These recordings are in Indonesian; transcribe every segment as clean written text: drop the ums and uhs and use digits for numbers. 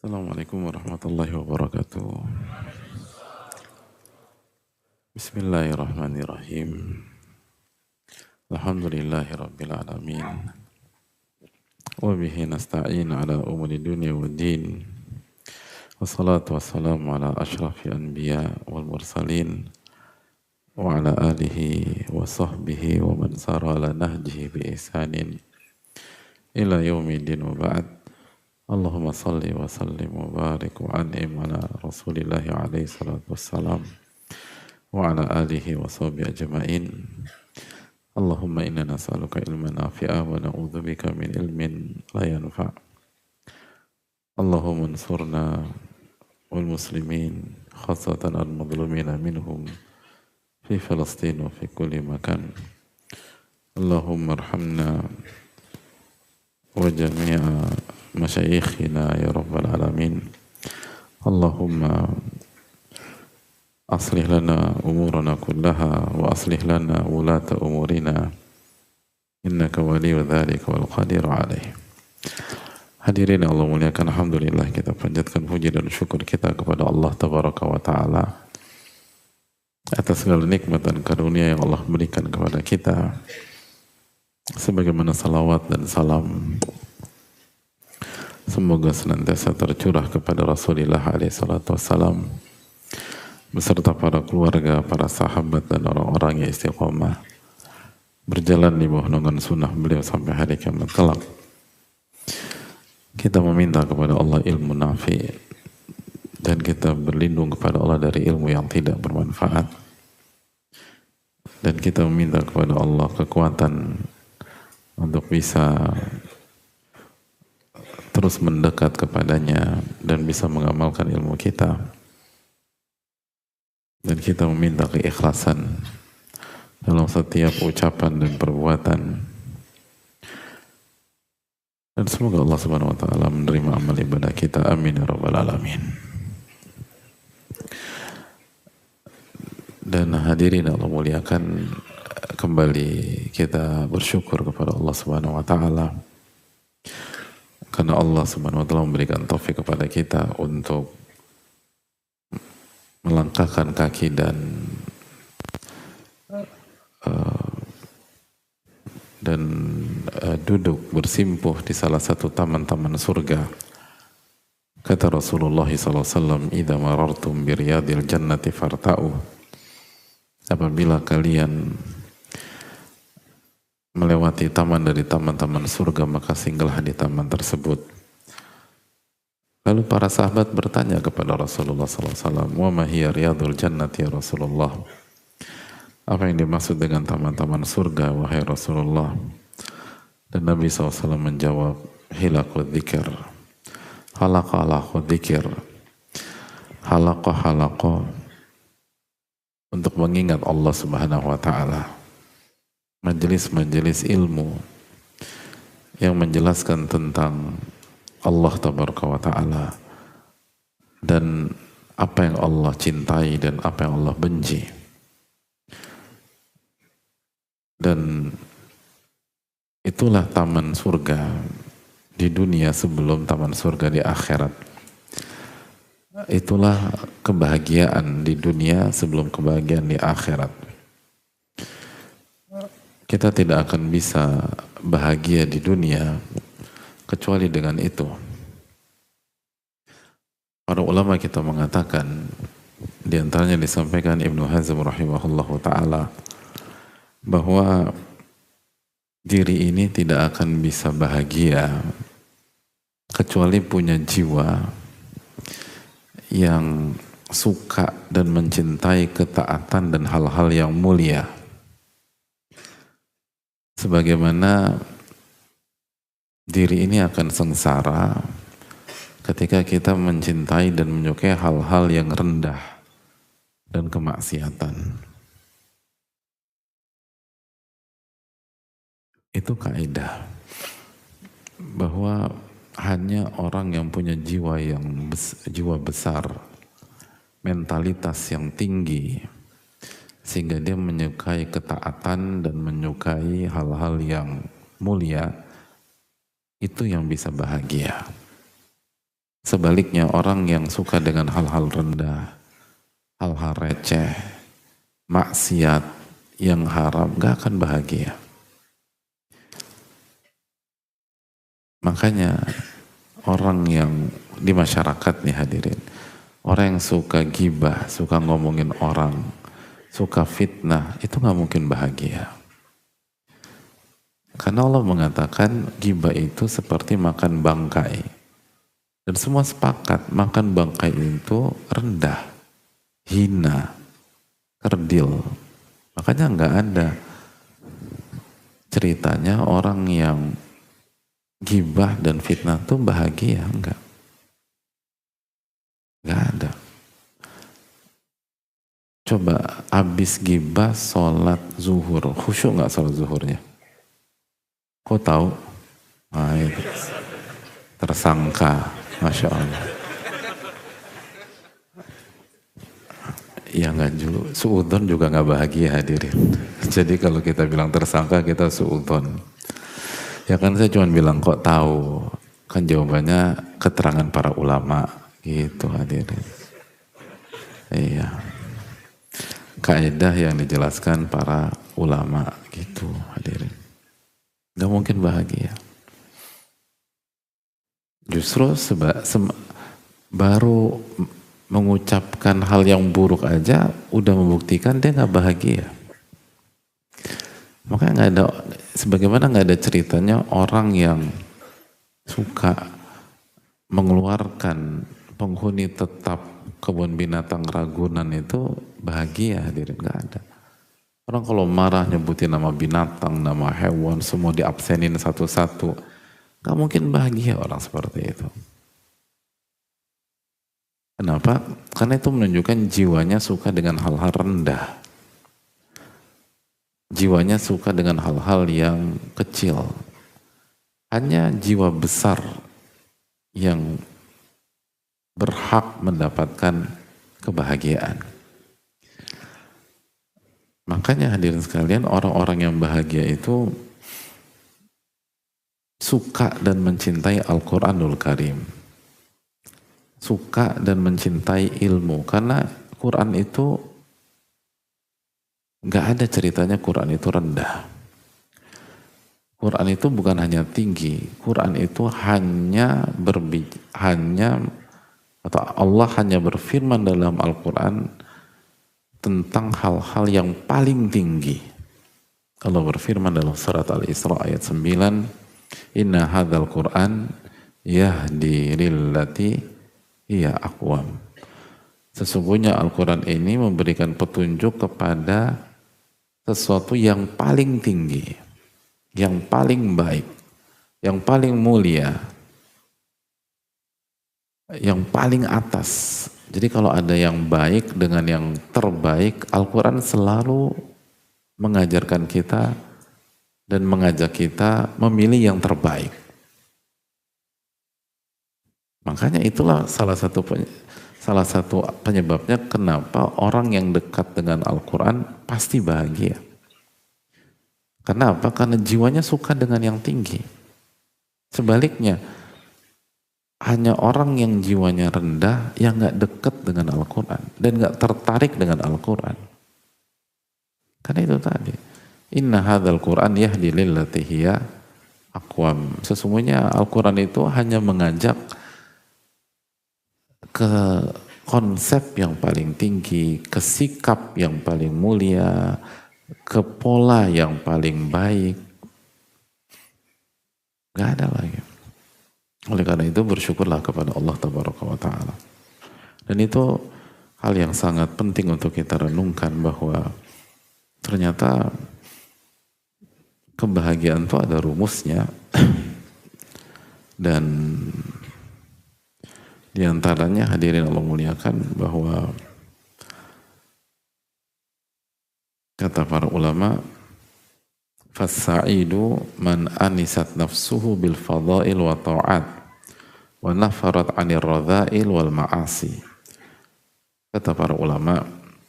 Assalamualaikum warahmatullahi wabarakatuh. Bismillahirrahmanirrahim. Alhamdulillahi rabbil alamin. Wa bihi nasta'in ala umuri dunya wa din. Wassalatu wassalamu ala ashrafi anbiya wal mursalin. Wa ala alihi wa sahbihi wa man sara ala nahjihi bi ihsanin. Ila yaumidin wa ba'd. Allahumma salli wa sallim wa barik wa an'im ala rasulillahi alaihi salatu wassalam. وعلى آله وصحبه أجمعين اللهم إنا نسألك علما نافعا ونعوذ بك من علم لا ينفع اللهم انصرنا والمسلمين خاصة المظلومين منهم في فلسطين وفي كل مكان اللهم ارحمنا وجميع مشايخنا يا رب العالمين اللهم أصلح لنا أمورنا كلها وأصلح لنا ولاة أمورنا إنك ولي ذلك والقادر عليه. Hadirin Allah muliakan, alhamdulillah kita panjatkan puji dan syukur kita kepada Allah tabaraka wa taala atas segala nikmat dan karunia yang Allah berikan kepada kita, sebagaimana salawat dan salam semoga senantiasa tercurah kepada Rasulullah alaihi salatu wassalam beserta para keluarga, para sahabat dan orang-orang yang istiqomah berjalan di bawah naungan sunnah beliau sampai hari kiamat kelak. Kita meminta kepada Allah ilmu nafi dan kita berlindung kepada Allah dari ilmu yang tidak bermanfaat, dan kita meminta kepada Allah kekuatan untuk bisa terus mendekat kepadanya dan bisa mengamalkan ilmu kita. Dan kita meminta keikhlasan dalam setiap ucapan dan perbuatan. Dan semoga Allah Subhanahu wa taala menerima amal ibadah kita. Amin ya rabbal alamin. Dan hadirin Allah muliakan, kembali kita bersyukur kepada Allah Subhanahu wa taala karena Allah Subhanahu wa taala memberikan taufik kepada kita untuk melangkahkan kaki dan duduk bersimpuh di salah satu taman-taman surga. Kata Rasulullah SAW, "Idza marartum bi riyadil jannati farta'u." Apabila kalian melewati taman dari taman-taman surga, maka singgahlah di taman tersebut. Lalu para sahabat bertanya kepada Rasulullah SAW, "Wa ma hiya riyadul jannati ya Rasulullah?" Apa yang dimaksud dengan taman-taman surga, wahai Rasulullah? Dan Nabi SAW menjawab, "Hilaqul dzikr." Halaqah dzikr. Halaqah untuk mengingat Allah Subhanahu wa taala. Majelis-majelis ilmu yang menjelaskan tentang Allah tabaraka wa ta'ala dan apa yang Allah cintai dan apa yang Allah benci. Dan itulah taman surga di dunia sebelum taman surga di akhirat. Itulah kebahagiaan di dunia sebelum kebahagiaan di akhirat. Kita tidak akan bisa bahagia di dunia kecuali dengan itu. Para ulama kita mengatakan, di antaranya disampaikan Ibnu Hazm rahimahullahu ta'ala, bahwa diri ini tidak akan bisa bahagia kecuali punya jiwa yang suka dan mencintai ketaatan dan hal-hal yang mulia. Sebagaimana diri ini akan sengsara ketika kita mencintai dan menyukai hal-hal yang rendah dan kemaksiatan. Itu kaidah bahwa hanya orang yang punya jiwa jiwa besar, mentalitas yang tinggi, sehingga dia menyukai ketaatan dan menyukai hal-hal yang mulia, itu yang bisa bahagia. Sebaliknya orang yang suka dengan hal-hal rendah, hal-hal receh, maksiat yang haram, gak akan bahagia. Makanya orang yang di masyarakat nih hadirin, orang yang suka gibah, suka ngomongin orang, suka fitnah, itu gak mungkin bahagia. Karena Allah mengatakan gibah itu seperti makan bangkai. Dan semua sepakat makan bangkai itu rendah, hina, kerdil. Makanya nggak ada ceritanya orang yang gibah dan fitnah tuh bahagia, enggak. Nggak ada. Coba abis gibah sholat zuhur, khusyuk nggak sholat zuhurnya? Kok tahu? Nah, itu. Tersangka, Masya Allah. Ya nggak juga, suudon juga nggak bahagia hadirin. Jadi kalau kita bilang tersangka kita suudon. Ya kan saya cuma bilang kok tahu. Kan jawabannya keterangan para ulama gitu hadirin. Iya. Kaidah yang dijelaskan para ulama gitu hadirin. Nggak mungkin bahagia. Justru baru mengucapkan hal yang buruk aja udah membuktikan dia nggak bahagia. Makanya nggak ada, sebagaimana nggak ada ceritanya orang yang suka mengeluarkan penghuni tetap kebun binatang Ragunan itu bahagia, hadirin, nggak ada. Orang kalau marah nyebutin nama binatang, nama hewan, semua diabsenin satu-satu, nggak mungkin bahagia orang seperti itu. Kenapa? Karena itu menunjukkan jiwanya suka dengan hal-hal rendah. Jiwanya suka dengan hal-hal yang kecil. Hanya jiwa besar yang berhak mendapatkan kebahagiaan. Makanya hadirin sekalian, orang-orang yang bahagia itu suka dan mencintai Al-Quranul Karim. Suka dan mencintai ilmu, karena Quran itu nggak ada ceritanya Quran itu rendah. Quran itu bukan hanya tinggi, Quran itu atau Allah hanya berfirman dalam Al-Quran tentang hal-hal yang paling tinggi. Allah berfirman dalam surat Al-Isra ayat 9, Inna hadzal Quran yahdi lillati iya aqwam. Sesungguhnya Al-Quran ini memberikan petunjuk kepada sesuatu yang paling tinggi, yang paling baik, yang paling mulia, yang paling atas. Jadi kalau ada yang baik dengan yang terbaik, Al-Quran selalu mengajarkan kita dan mengajak kita memilih yang terbaik. Makanya itulah salah satu penyebabnya kenapa orang yang dekat dengan Al-Quran pasti bahagia. Kenapa? Karena jiwanya suka dengan yang tinggi. Sebaliknya, hanya orang yang jiwanya rendah yang gak dekat dengan Al-Quran dan gak tertarik dengan Al-Quran. Karena itu tadi, Inna hadzal Quran yahdi lillati hiya aqwam. Sesungguhnya Al-Quran itu hanya mengajak ke konsep yang paling tinggi, ke sikap yang paling mulia, ke pola yang paling baik. Gak ada lagi. Oleh karena itu bersyukurlah kepada Allah Tabaraka wa Ta'ala. Dan itu hal yang sangat penting untuk kita renungkan, bahwa ternyata kebahagiaan itu ada rumusnya. Dan di antaranya hadirin Allah muliakan, bahwa kata para ulama, fas-sa'idu man anisat nafsuhu bil fadail wa ta'at wa nafarat 'anir radha'il wal ma'asi. Kata para ulama,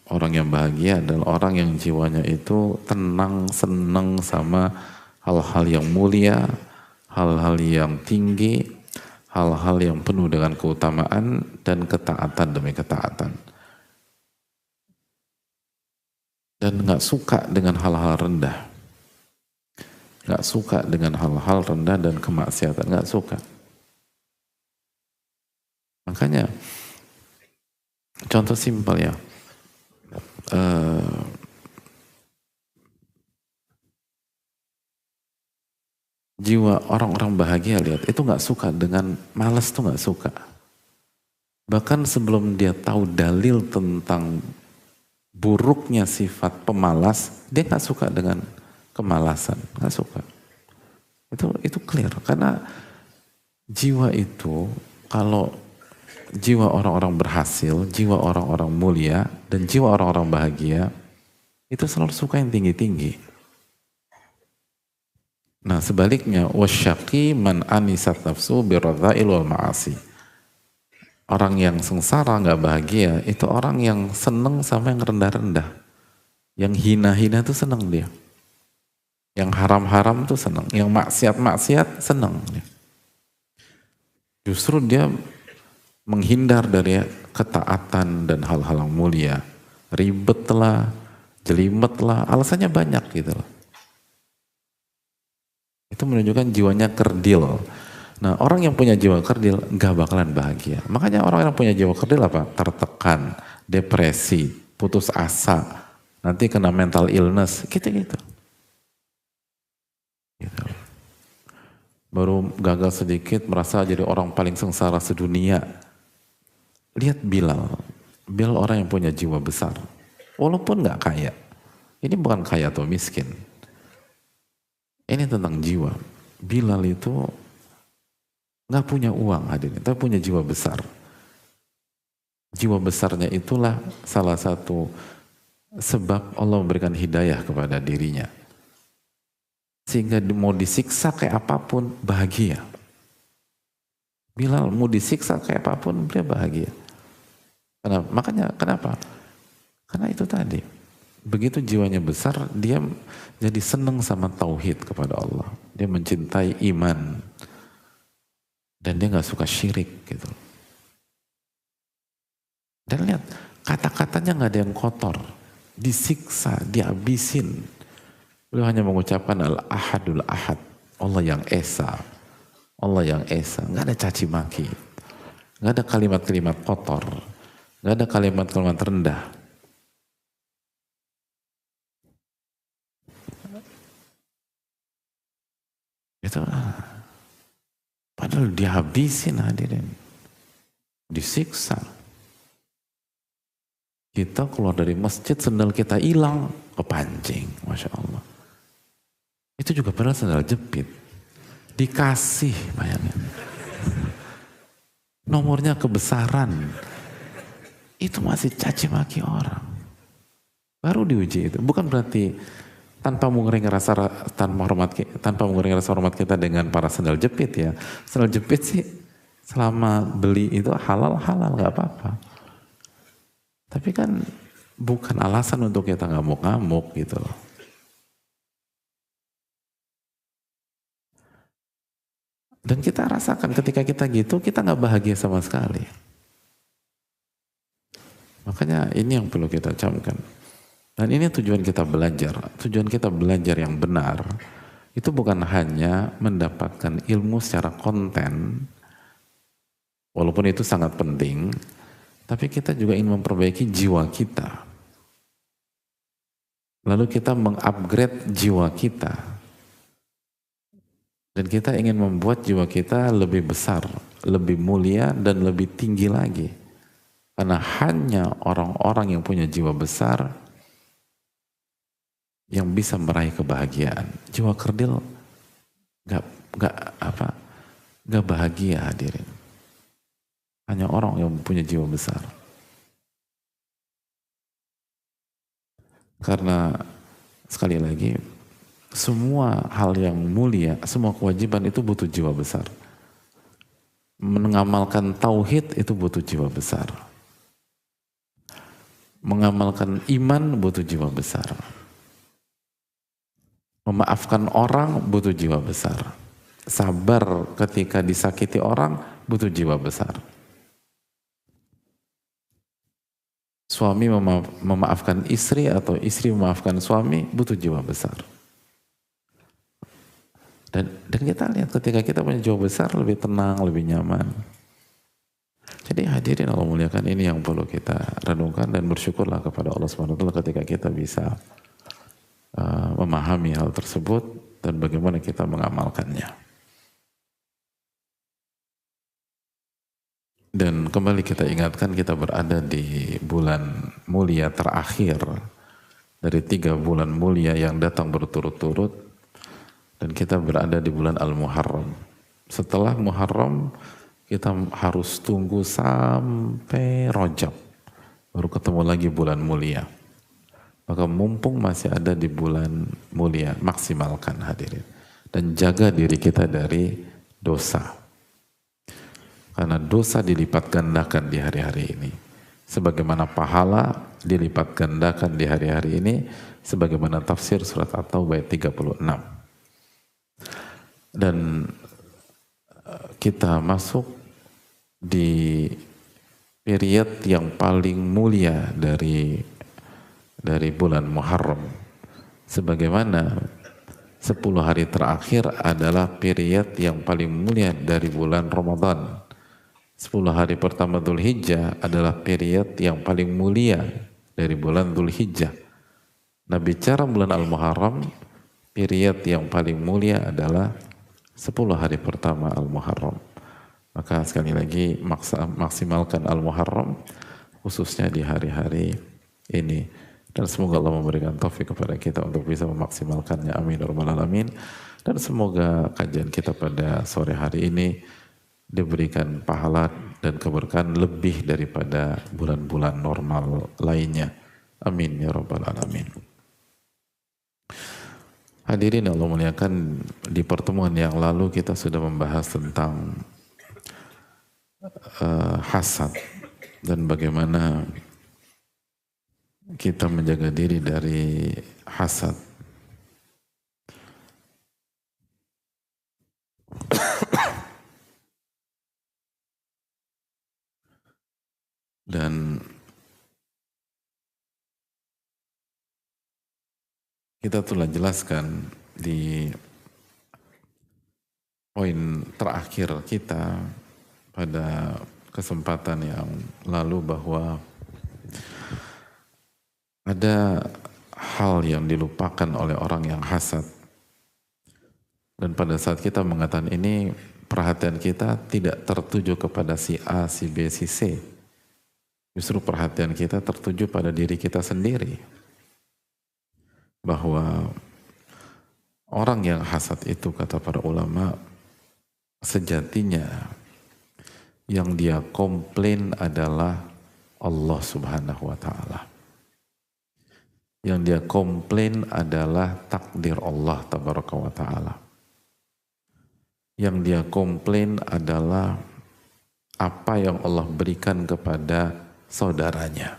orang yang bahagia adalah orang yang jiwanya itu tenang, senang sama hal-hal yang mulia, hal-hal yang tinggi, hal-hal yang penuh dengan keutamaan dan ketaatan demi ketaatan. Dan nggak suka dengan hal-hal rendah. Nggak suka dengan hal-hal rendah dan kemaksiatan, nggak suka. Makanya contoh simpel ya, jiwa orang-orang bahagia lihat itu nggak suka dengan malas, tuh nggak suka. Bahkan sebelum dia tahu dalil tentang buruknya sifat pemalas, dia nggak suka dengan kemalasan, nggak suka. Itu clear, karena jiwa itu, kalau jiwa orang-orang berhasil, jiwa orang-orang mulia, dan jiwa orang-orang bahagia, itu selalu suka yang tinggi-tinggi. Nah sebaliknya, wasyaqi man anisat nafsu biradha'il wal ma'asi. Orang yang sengsara, nggak bahagia, itu orang yang seneng sama yang rendah-rendah. Yang hina-hina itu seneng dia. Yang haram-haram itu seneng. Yang maksiat-maksiat seneng dia. Justru dia menghindar dari ketaatan dan hal-hal yang mulia. Ribet lah, jelimet lah, alasannya banyak gitu loh. Itu menunjukkan jiwanya kerdil. Nah orang yang punya jiwa kerdil gak bakalan bahagia. Makanya orang yang punya jiwa kerdil apa? Tertekan, depresi, putus asa, nanti kena mental illness, gitu-gitu. Gitu. Baru gagal sedikit merasa jadi orang paling sengsara sedunia. Lihat Bilal. Bilal orang yang punya jiwa besar. Walaupun gak kaya. Ini bukan kaya atau miskin. Ini tentang jiwa. Bilal itu nggak punya uang hadirin, tapi punya jiwa besar. Jiwa besarnya itulah salah satu sebab Allah memberikan hidayah kepada dirinya. Sehingga mau disiksa kayak apapun bahagia. Bilal mau disiksa kayak apapun dia bahagia. Kenapa? Makanya kenapa? Karena itu tadi. Begitu jiwanya besar, dia jadi senang sama tauhid kepada Allah. Dia mencintai iman. Dan dia gak suka syirik gitu. Dan lihat, kata-katanya gak ada yang kotor. Disiksa, dihabisin. Beliau hanya mengucapkan al-ahadul ahad. Allah yang esa. Allah yang esa. Gak ada caci maki. Gak ada kalimat-kalimat kotor. Gak ada kalimat-kalimat rendah. Itu padahal dihabisin hadirin. Disiksa. Kita keluar dari masjid, sendal kita hilang, kepancing. Masya Allah. Itu juga padahal sendal jepit. Dikasih, bayangin. Nomornya kebesaran. Itu masih caci maki orang. Baru diuji itu. Bukan berarti tanpa mengurangi rasa hormat kita dengan para sendal jepit ya. Sendal jepit sih selama beli itu halal nggak apa-apa. Tapi kan bukan alasan untuk kita ngamuk-ngamuk gitu loh. Dan kita rasakan ketika kita gitu, kita nggak bahagia sama sekali. Makanya ini yang perlu kita camkan. Dan ini tujuan kita belajar. Tujuan kita belajar yang benar itu bukan hanya mendapatkan ilmu secara konten, walaupun itu sangat penting, tapi kita juga ingin memperbaiki jiwa kita. Lalu kita mengupgrade jiwa kita. Dan kita ingin membuat jiwa kita lebih besar, lebih mulia, dan lebih tinggi lagi. Karena hanya orang-orang yang punya jiwa besar yang bisa meraih kebahagiaan. Jiwa kerdil gak bahagia hadirin. Hanya orang yang punya jiwa besar. Karena sekali lagi, semua hal yang mulia, semua kewajiban itu butuh jiwa besar. Mengamalkan tauhid itu butuh jiwa besar. Mengamalkan iman butuh jiwa besar. Memaafkan orang butuh jiwa besar. sabar ketika disakiti orang butuh jiwa besar. Suami memaafkan istri atau istri memaafkan suami butuh jiwa besar. Dan kita lihat ketika kita punya jiwa besar lebih tenang, lebih nyaman. Jadi hadirin Allah muliakan, ini yang perlu kita renungkan dan bersyukurlah kepada Allah Subhanahu wa taala ketika kita bisa memahami hal tersebut dan bagaimana kita mengamalkannya. Dan kembali kita ingatkan, kita berada di bulan mulia terakhir dari 3 bulan mulia yang datang berturut-turut, dan kita berada di bulan Al-Muharram. Setelah Muharram kita harus tunggu sampai Rajab baru ketemu lagi bulan mulia. Maka mumpung masih ada di bulan mulia, maksimalkan hadirin dan jaga diri kita dari dosa. Karena dosa dilipat gandakan di hari-hari ini. Sebagaimana pahala dilipat gandakan di hari-hari ini. Sebagaimana tafsir surat At-Taubah ayat 36. Dan kita masuk di period yang paling mulia dari bulan Muharram. Sebagaimana 10 hari terakhir adalah period yang paling mulia dari bulan Ramadan. 10 hari pertama Dzulhijjah adalah period yang paling mulia dari bulan Dzulhijjah. Nah, bicara bulan Al-Muharram, period yang paling mulia adalah 10 hari pertama Al-Muharram. Maka sekali lagi maksimalkan Al-Muharram khususnya di hari-hari ini. Dan semoga Allah memberikan taufik kepada kita untuk bisa memaksimalkannya. Amin ya rabbal alamin. Dan semoga kajian kita pada sore hari ini diberikan pahala dan keberkahan lebih daripada bulan-bulan normal lainnya. Amin ya rabbal alamin. Hadirin Allah muliakan, di pertemuan yang lalu kita sudah membahas tentang hasad dan bagaimana kita menjaga diri dari hasad. Dan kita telah jelaskan di poin terakhir kita pada kesempatan yang lalu bahwa ada hal yang dilupakan oleh orang yang hasad. Dan pada saat kita mengatakan ini, perhatian kita tidak tertuju kepada si A, si B, si C. Justru perhatian kita tertuju pada diri kita sendiri. Bahwa orang yang hasad itu, kata para ulama, sejatinya yang dia komplain adalah Allah Subhanahu wa ta'ala. Yang dia komplain adalah takdir Allah Tabaraka wa ta'ala. Yang dia komplain adalah apa yang Allah berikan kepada saudaranya.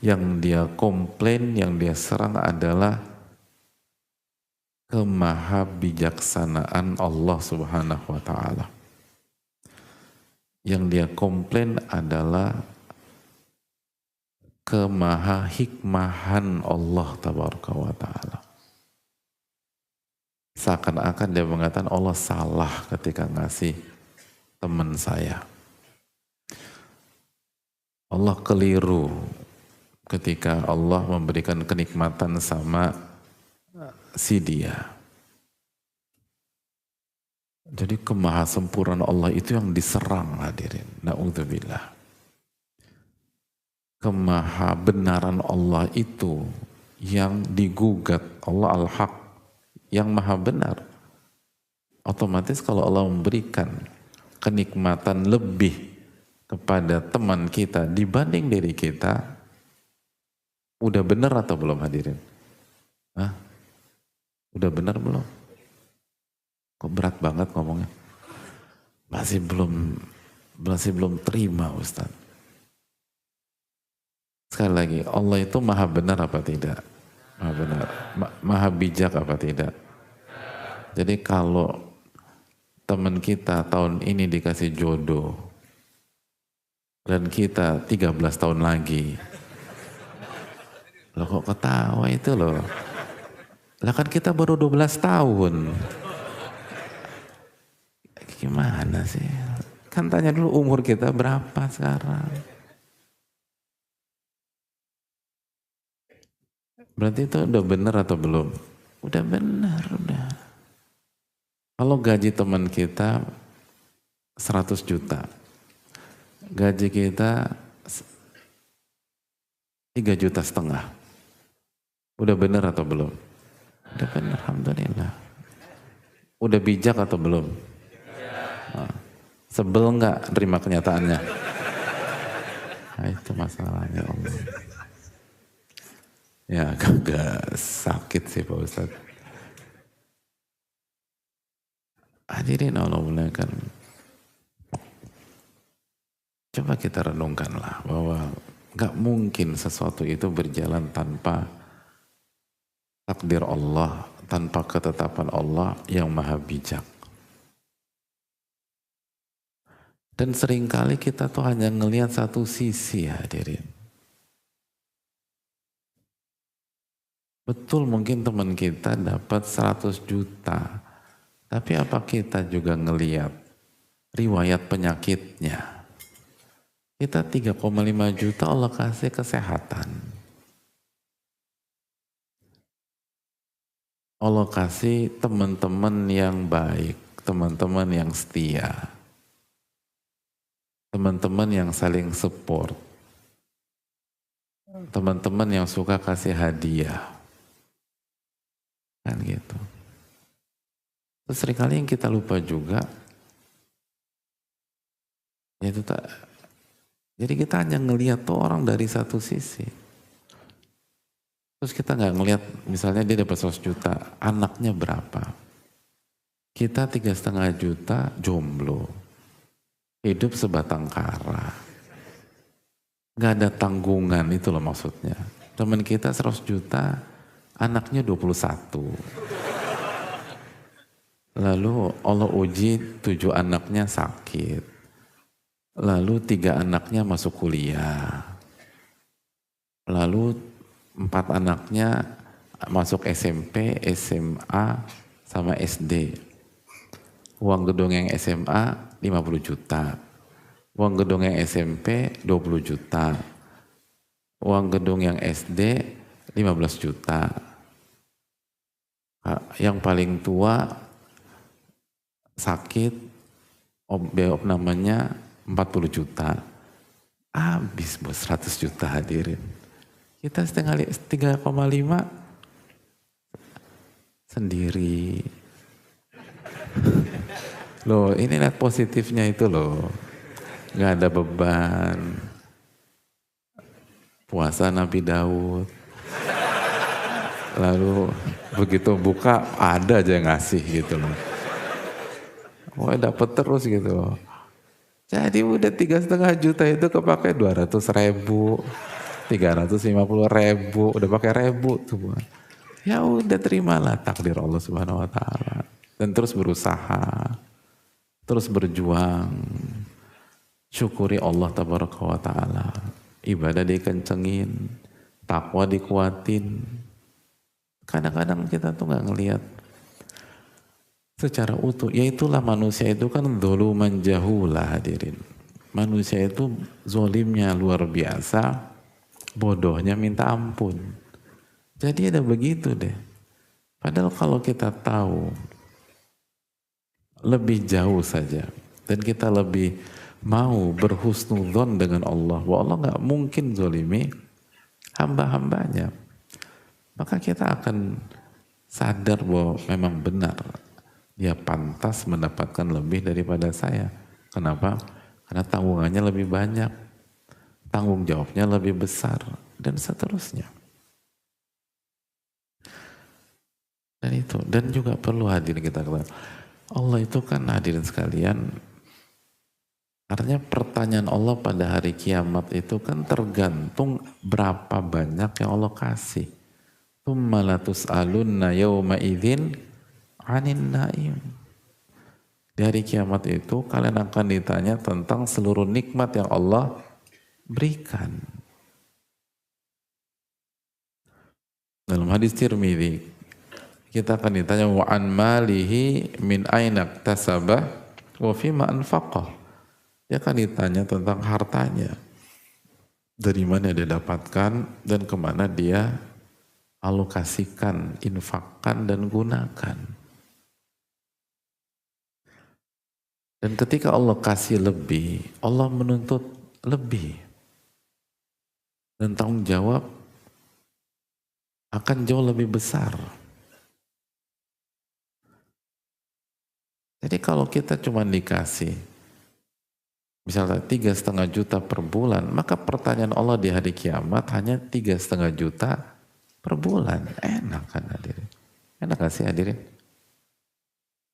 Yang dia komplain, yang dia serang adalah kemahabijaksanaan Allah Subhanahu wa ta'ala. Yang dia komplain adalah kemahahikmahan Allah Tabaraka wa ta'ala. Seakan-akan dia mengatakan Allah salah ketika ngasih teman saya. Allah keliru ketika Allah memberikan kenikmatan sama si dia. Jadi kemahasempurnaan Allah itu yang diserang, hadirin. Na'udzubillah. Kemahabenaran Allah itu yang digugat. Allah Al-Haq, yang maha benar. Otomatis kalau Allah memberikan kenikmatan lebih kepada teman kita dibanding diri kita, udah benar atau belum, hadirin? Hah? Udah benar belum? Kok berat banget ngomongnya? Masih belum terima, Ustaz. Sekali lagi, Allah itu maha benar apa tidak? Maha benar. Maha bijak apa tidak? Jadi kalau teman kita tahun ini dikasih jodoh dan kita 13 tahun lagi, loh kok ketawa itu loh? Lah kan kita baru 12 tahun. Gimana sih? Kan tanya dulu umur kita berapa sekarang. Berarti itu udah bener atau belum? Udah bener, udah. Kalau gaji teman kita 100 juta, gaji kita 3,5 juta. Udah bener atau belum? Udah bener, alhamdulillah. Udah bijak atau belum? Nah, sebel nggak terima kenyataannya? Nah, itu masalahnya Allah. Ya agak sakit sih Pak Ustadz. Hadirin Allah muliakan. Coba kita renungkanlah bahwa gak mungkin sesuatu itu berjalan tanpa takdir Allah, tanpa ketetapan Allah yang maha bijak. Dan seringkali kita tuh hanya ngelihat satu sisi hadirin. Betul mungkin teman kita dapat 100 juta, tapi apa kita juga ngelihat riwayat penyakitnya? Kita 3,5 juta Allah kasih kesehatan. Allah kasih teman-teman yang baik, teman-teman yang setia, teman-teman yang saling support, teman-teman yang suka kasih hadiah. Kan gitu. Terus seringkali yang kita lupa juga, yaitu tak. Jadi kita hanya ngelihat tuh orang dari satu sisi. Terus kita nggak ngelihat, misalnya dia dapat 100 juta, anaknya berapa? Kita 3,5 juta jomblo, hidup sebatang kara, nggak ada tanggungan, itu loh maksudnya. Teman kita 100 juta, anaknya 21. Lalu Allah uji 7 anaknya sakit. Lalu 3 anaknya masuk kuliah. Lalu 4 anaknya masuk SMP, SMA, sama SD. Uang gedung yang SMA 50 juta. Uang gedung yang SMP 20 juta. Uang gedung yang SD 15 juta. Yang paling tua sakit, biaya namanya 40 juta. Habis bos 100 juta hadirin. Kita 3,5 sendiri. Loh ini lihat positifnya itu loh. Gak ada beban. Puasa Nabi Daud. Lalu begitu buka ada aja yang ngasih gitu loh. Oh dapat terus gitu loh. Jadi udah 3,5 juta itu kepake 200.000, 350.000, udah pakai 1.000 tuh. Ya udah terimalah takdir Allah Subhanahu Wa Taala dan terus berusaha, terus berjuang, syukuri Allah Tabaraka Wa Taala, ibadah dikencengin, takwa dikuatin. Kadang-kadang kita tuh nggak ngelihat secara utuh, yaitulah manusia itu kan dzuluman jahula hadirin. Manusia itu zolimnya luar biasa, bodohnya minta ampun. Jadi ada begitu deh. Padahal kalau kita tahu lebih jauh saja dan kita lebih mau berhusnudzon dengan Allah, bahwa Allah nggak mungkin zolimi hamba-hambanya, maka kita akan sadar bahwa memang benar. Dia pantas mendapatkan lebih daripada saya. Kenapa? Karena tanggungannya lebih banyak, tanggung jawabnya lebih besar, dan seterusnya. Dan itu, dan juga perlu hadirin kita katakan, Allah itu kan hadirin sekalian, artinya pertanyaan Allah pada hari kiamat itu kan tergantung berapa banyak yang Allah kasih. tsumma latus'alunna yawma idzin 'anil na'im. Di hari kiamat itu kalian akan ditanya tentang seluruh nikmat yang Allah berikan. Dalam hadis Tirmidzi, kita akan ditanya wa an malihi min aina iktasaba wa fima anfaqah. Dia akan ditanya tentang hartanya. Dari mana dia dapatkan dan kemana dia alokasikan, infakkan dan gunakan. Dan ketika Allah kasih lebih, Allah menuntut lebih. Dan tanggung jawab akan jauh lebih besar. Jadi kalau kita cuma dikasih, misalnya 3,5 juta per bulan, maka pertanyaan Allah di hari kiamat hanya 3,5 juta per bulan. Enak kan hadirin? Enak gak sih hadirin?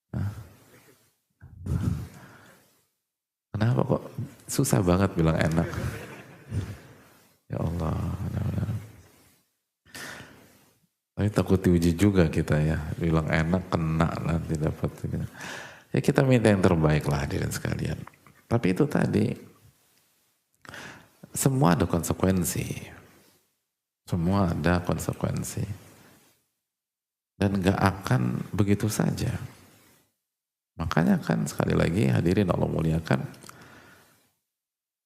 Nah. Kenapa kok susah banget bilang enak? Ya Allah. Tapi takut diuji juga kita ya. Bilang enak kena nanti dapat. Ya kita minta yang terbaik lah hadirin sekalian. Tapi itu tadi semua ada konsekuensi. Semua ada konsekuensi. Dan gak akan begitu saja. Makanya kan sekali lagi hadirin Allah muliakan,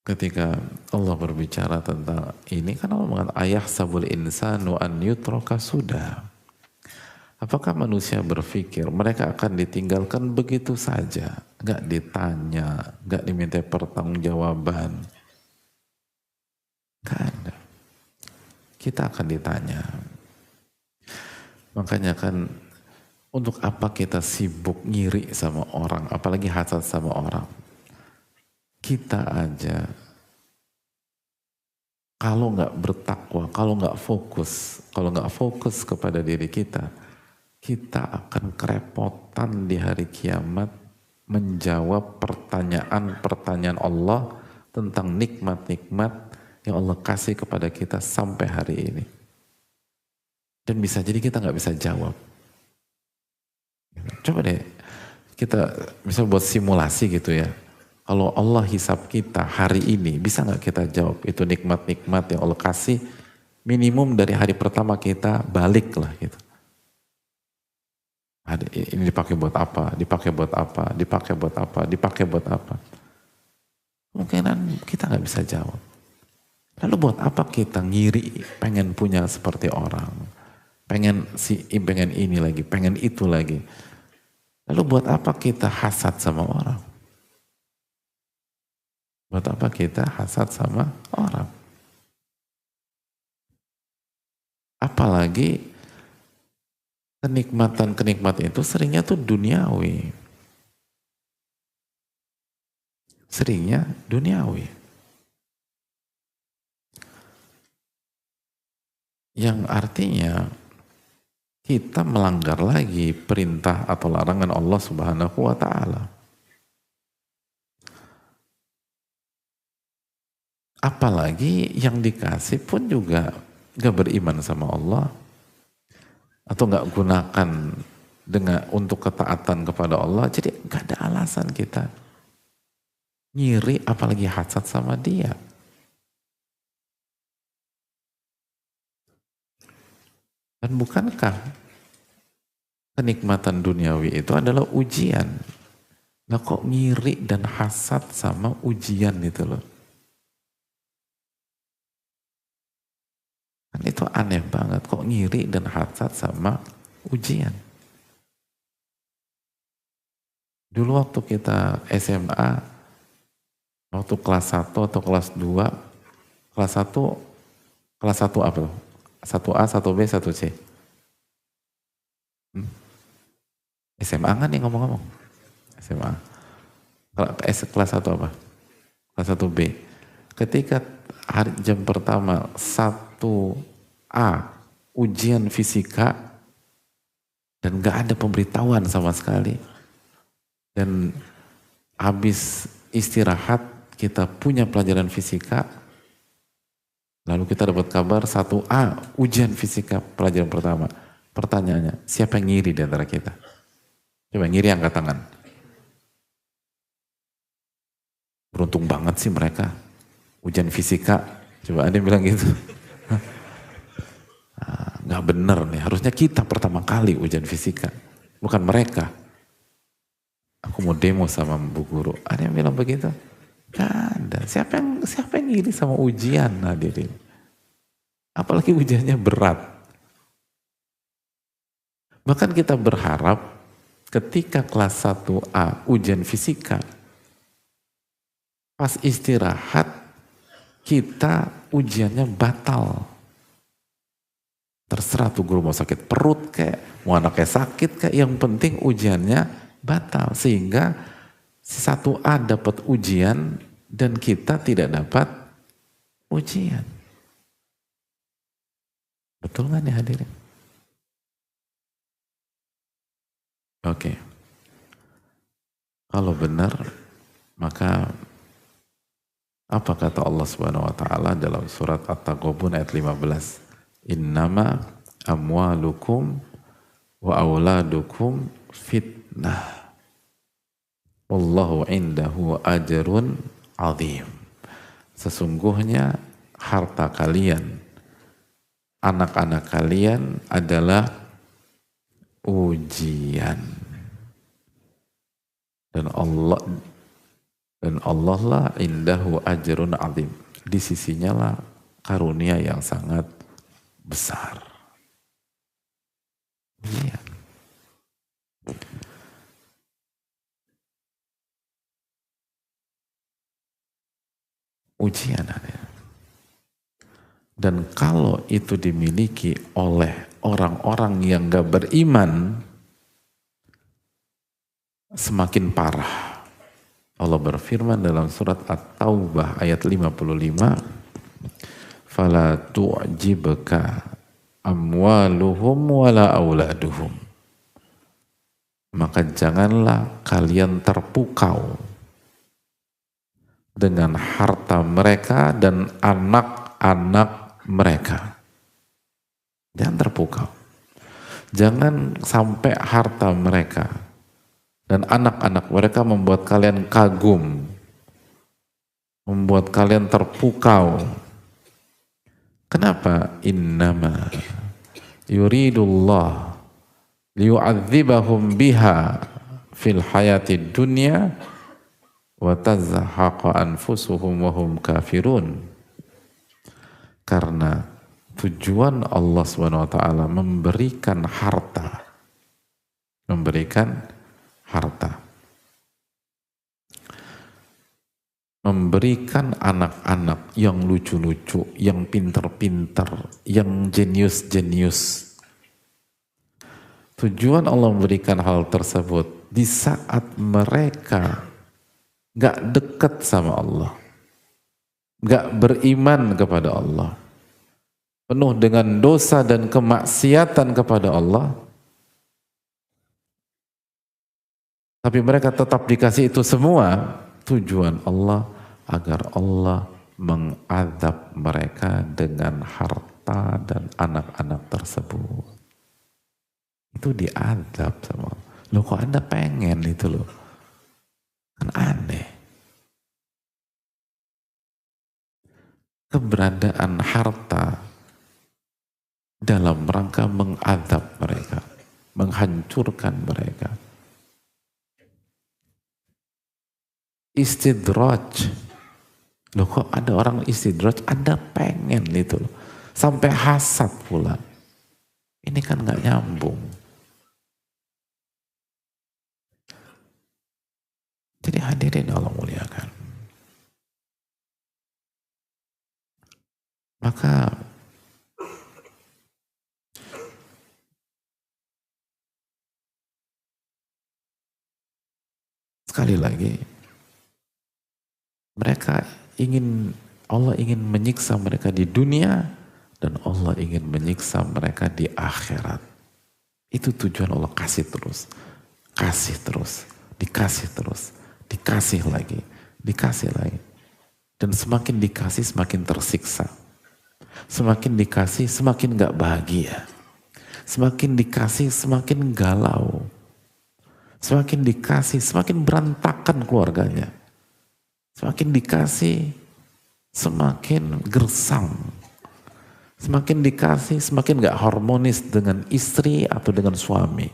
ketika Allah berbicara tentang ini kan Allah mengatakan ayah sabul insanu an yutroka sudah. Apakah manusia berpikir mereka akan ditinggalkan begitu saja, gak ditanya, gak diminta pertanggungjawaban? Gak ada. Kita akan ditanya. Makanya kan untuk apa kita sibuk ngiri sama orang, apalagi hasad sama orang? Kita aja kalau nggak bertakwa, kalau nggak fokus kepada diri kita, kita akan kerepotan di hari kiamat menjawab pertanyaan-pertanyaan Allah tentang nikmat-nikmat yang Allah kasih kepada kita sampai hari ini. Dan bisa jadi kita nggak bisa jawab. Coba deh kita misal buat simulasi gitu ya. Kalau Allah hisab kita hari ini, bisa nggak kita jawab itu nikmat-nikmat yang Allah kasih minimum dari hari pertama kita balik lah gitu. Ini dipakai buat apa, dipakai buat apa, dipakai buat apa, dipakai buat apa. Kemungkinan kita nggak bisa jawab. Lalu buat apa kita ngiri, pengen punya seperti orang, pengen ini lagi, pengen itu lagi. Lalu buat apa kita hasad sama orang? Buat apa kita hasad sama orang? Apalagi kenikmatan-kenikmatan itu seringnya tuh duniawi. Seringnya duniawi. Yang artinya kita melanggar lagi perintah atau larangan Allah Subhanahu wa Ta'ala. Apalagi yang dikasih pun juga gak beriman sama Allah atau gak gunakan untuk ketaatan kepada Allah, jadi gak ada alasan kita ngiri apalagi hasad sama dia. Dan bukankah kenikmatan duniawi itu adalah ujian? Nah kok ngiri dan hasad sama ujian itu loh? Kan itu aneh banget, kok ngiri dan hasad sama ujian. Dulu waktu kita SMA, waktu kelas 1 atau kelas 2, kelas 1 apa tuh? 1A, 1B, 1C. SMA kan nih ngomong-ngomong? SMA. Kelas 1 apa? Kelas 1B. Ketika jam pertama 1A ujian fisika dan gak ada pemberitahuan sama sekali, dan habis istirahat kita punya pelajaran fisika, Lalu kita dapat kabar 1A, ujian fisika pelajaran pertama. Pertanyaannya, siapa yang ngiri di antara kita? Coba ngiri angkat tangan. Beruntung banget sih mereka. Ujian fisika, coba ada yang bilang gitu. Nggak bener nih, harusnya kita pertama kali ujian fisika. Bukan mereka. Aku mau demo sama Bu Guru. Ada yang bilang begitu? Gak ada. Siapa yang ngiri sama ujian hadirin? Apalagi ujiannya berat. Bahkan kita berharap ketika kelas 1A ujian fisika, pas istirahat kita ujiannya batal. Terserah tuh guru mau sakit perut kayak, mau anaknya sakit kayak, yang penting ujiannya batal. Sehingga si 1A dapat ujian dan kita tidak dapat ujian. Betul nggak nih hadirin? Oke. Kalau benar, maka apa kata Allah Subhanahu wa taala dalam surat At-Taghabun ayat 15? Innama amwalukum wa auladukum fitnah. Wallahu indahu ajrun azim. Sesungguhnya harta kalian, anak-anak kalian adalah ujian. Dan Allah lah indahu ajrun azim. Di sisinya lah karunia yang sangat besar. Iya. Ujian ada. Dan kalau itu dimiliki oleh orang-orang yang gak beriman, semakin parah. Allah berfirman dalam surat At-Taubah ayat 55, fala tu'jibka amwaluhum wala auladuhum. Maka janganlah kalian terpukau dengan harta mereka dan anak-anak mereka. Jangan terpukau. Jangan sampai harta mereka dan anak-anak mereka membuat kalian kagum, membuat kalian terpukau. Kenapa? Innama yuridullah liyu'adzibahum biha fil hayati dunya wa tazhaqa anfusuhum wa hum kafirun. Karena tujuan Allah Subhanahu wa taala memberikan harta. Memberikan anak-anak yang lucu-lucu, yang pinter-pinter, yang jenius-jenius. Tujuan Allah memberikan hal tersebut di saat mereka gak dekat sama Allah, gak beriman kepada Allah, penuh dengan dosa dan kemaksiatan kepada Allah, tapi mereka tetap dikasih itu semua. Tujuan Allah agar Allah mengadab mereka dengan harta dan anak-anak tersebut. Itu diadab sama Allah. Loh kok Anda pengen itu loh? Kan aneh. Keberadaan harta dalam rangka mengadab mereka, menghancurkan mereka. Istidraj. Loh kok ada orang istidraj, Anda pengen itu loh. Sampai hasad pula. Ini kan gak nyambung. Jadi hadirin Allah muliakan. Maka sekali lagi, Allah ingin menyiksa mereka di dunia dan Allah ingin menyiksa mereka di akhirat. Itu tujuan Allah, kasih terus, dikasih lagi. Dan semakin dikasih semakin tersiksa. Semakin dikasih, semakin gak bahagia. Semakin dikasih, semakin galau. Semakin dikasih, semakin berantakan keluarganya. Semakin dikasih, semakin gersang. Semakin dikasih, semakin gak harmonis dengan istri atau dengan suami.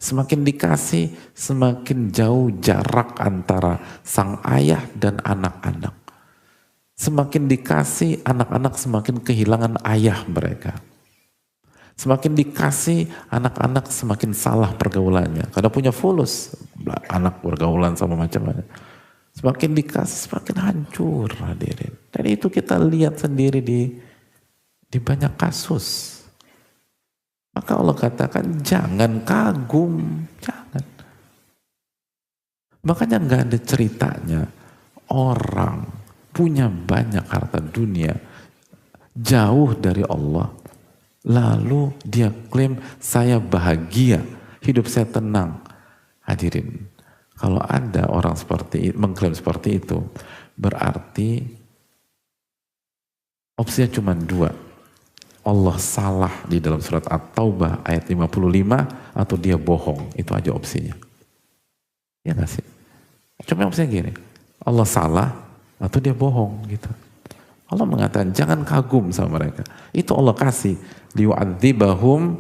Semakin dikasih, semakin jauh jarak antara sang ayah dan anak-anak. Semakin dikasih, anak-anak semakin kehilangan ayah mereka. Semakin dikasih, anak-anak semakin salah pergaulannya. Karena punya fulus, anak pergaulan sama macam-macam. Semakin dikasih, semakin hancur hadirin. Dan itu kita lihat sendiri di banyak kasus. Maka Allah katakan jangan kagum, jangan. Makanya nggak ada ceritanya orang punya banyak harta dunia jauh dari Allah, lalu dia klaim saya bahagia, hidup saya tenang. Hadirin, kalau ada orang seperti itu, mengklaim seperti itu, berarti opsinya cuma dua. Allah salah di dalam surat At-Taubah ayat 55 atau dia bohong. Itu aja opsinya. Ya gak sih? Cuma opsinya gini, Allah salah atau dia bohong gitu. Allah mengatakan jangan kagum sama mereka. Itu Allah kasih liyu'adzibahum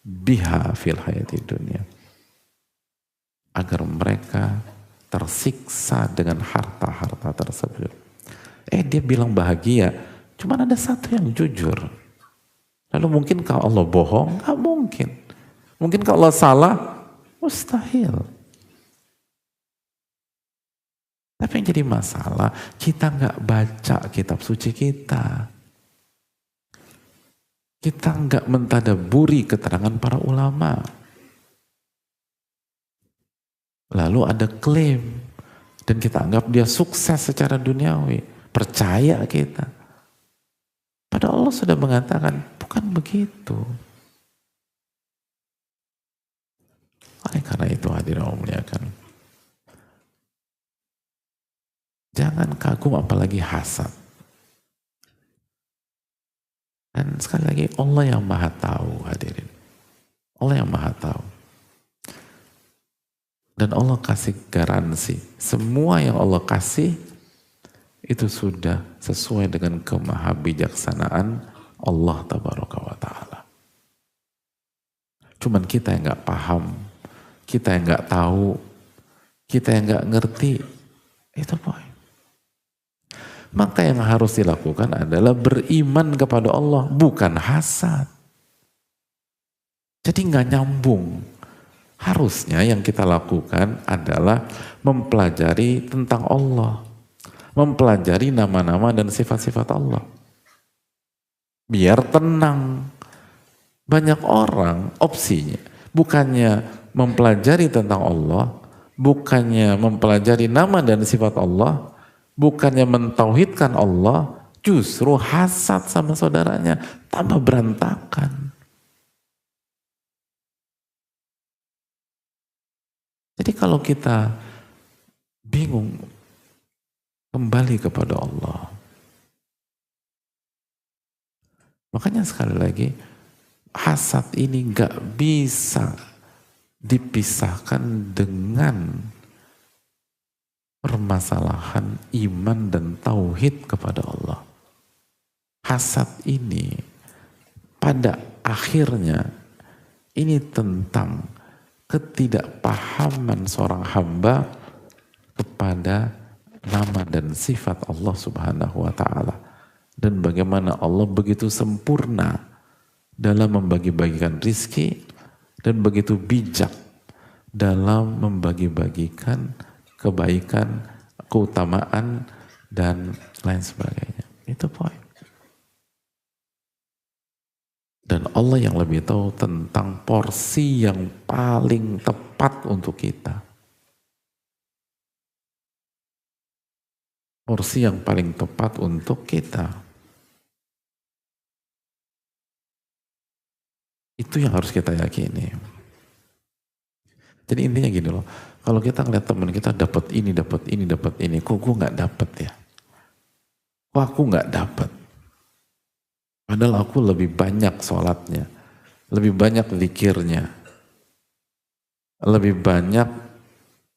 biha fil hayati dunia. Agar mereka tersiksa dengan harta-harta tersebut. Dia bilang bahagia, cuman ada satu yang jujur. Lalu mungkin kalau Allah bohong? Gak mungkin. Mungkin kalau Allah salah? Mustahil. Tapi yang jadi masalah, kita gak baca kitab suci kita. Kita gak mentadaburi keterangan para ulama. Lalu ada klaim. Dan kita anggap dia sukses secara duniawi. Percaya kita. Padahal Allah sudah mengatakan, bukan begitu. Oleh karena itu hadirin Allah muliakan. Jangan kagum apalagi hasad. Dan sekali lagi Allah yang maha tahu hadirin. Allah yang maha tahu. Dan Allah kasih garansi. Semua yang Allah kasih itu sudah sesuai dengan kemahabijaksanaan Allah tabaraka wa ta'ala. Cuman kita yang gak paham, kita yang gak tahu, kita yang gak ngerti, itu poin. Maka yang harus dilakukan adalah beriman kepada Allah, bukan hasad. Jadi gak nyambung. Harusnya yang kita lakukan adalah mempelajari tentang Allah. Mempelajari nama-nama dan sifat-sifat Allah. Biar tenang. Banyak orang opsinya bukannya mempelajari tentang Allah, bukannya mempelajari nama dan sifat Allah, bukannya mentauhidkan Allah, justru hasad sama saudaranya, tambah berantakan. Jadi kalau kita bingung kembali kepada Allah. Makanya sekali lagi, hasad ini gak bisa dipisahkan dengan permasalahan iman dan tauhid kepada Allah. Hasad ini pada akhirnya ini tentang ketidakpahaman seorang hamba kepada nama dan sifat Allah Subhanahu wa ta'ala. Dan bagaimana Allah begitu sempurna dalam membagi-bagikan rizki dan begitu bijak dalam membagi-bagikan kebaikan, keutamaan dan lain sebagainya. Itu poin. Dan Allah yang lebih tahu tentang porsi yang paling tepat untuk kita. Porsi yang paling tepat untuk kita. Itu yang harus kita yakini. Jadi intinya gini loh, kalau kita ngeliat teman kita dapat ini, kok gue nggak dapat ya? Kok aku nggak dapat? Padahal aku lebih banyak sholatnya, lebih banyak zikirnya, lebih banyak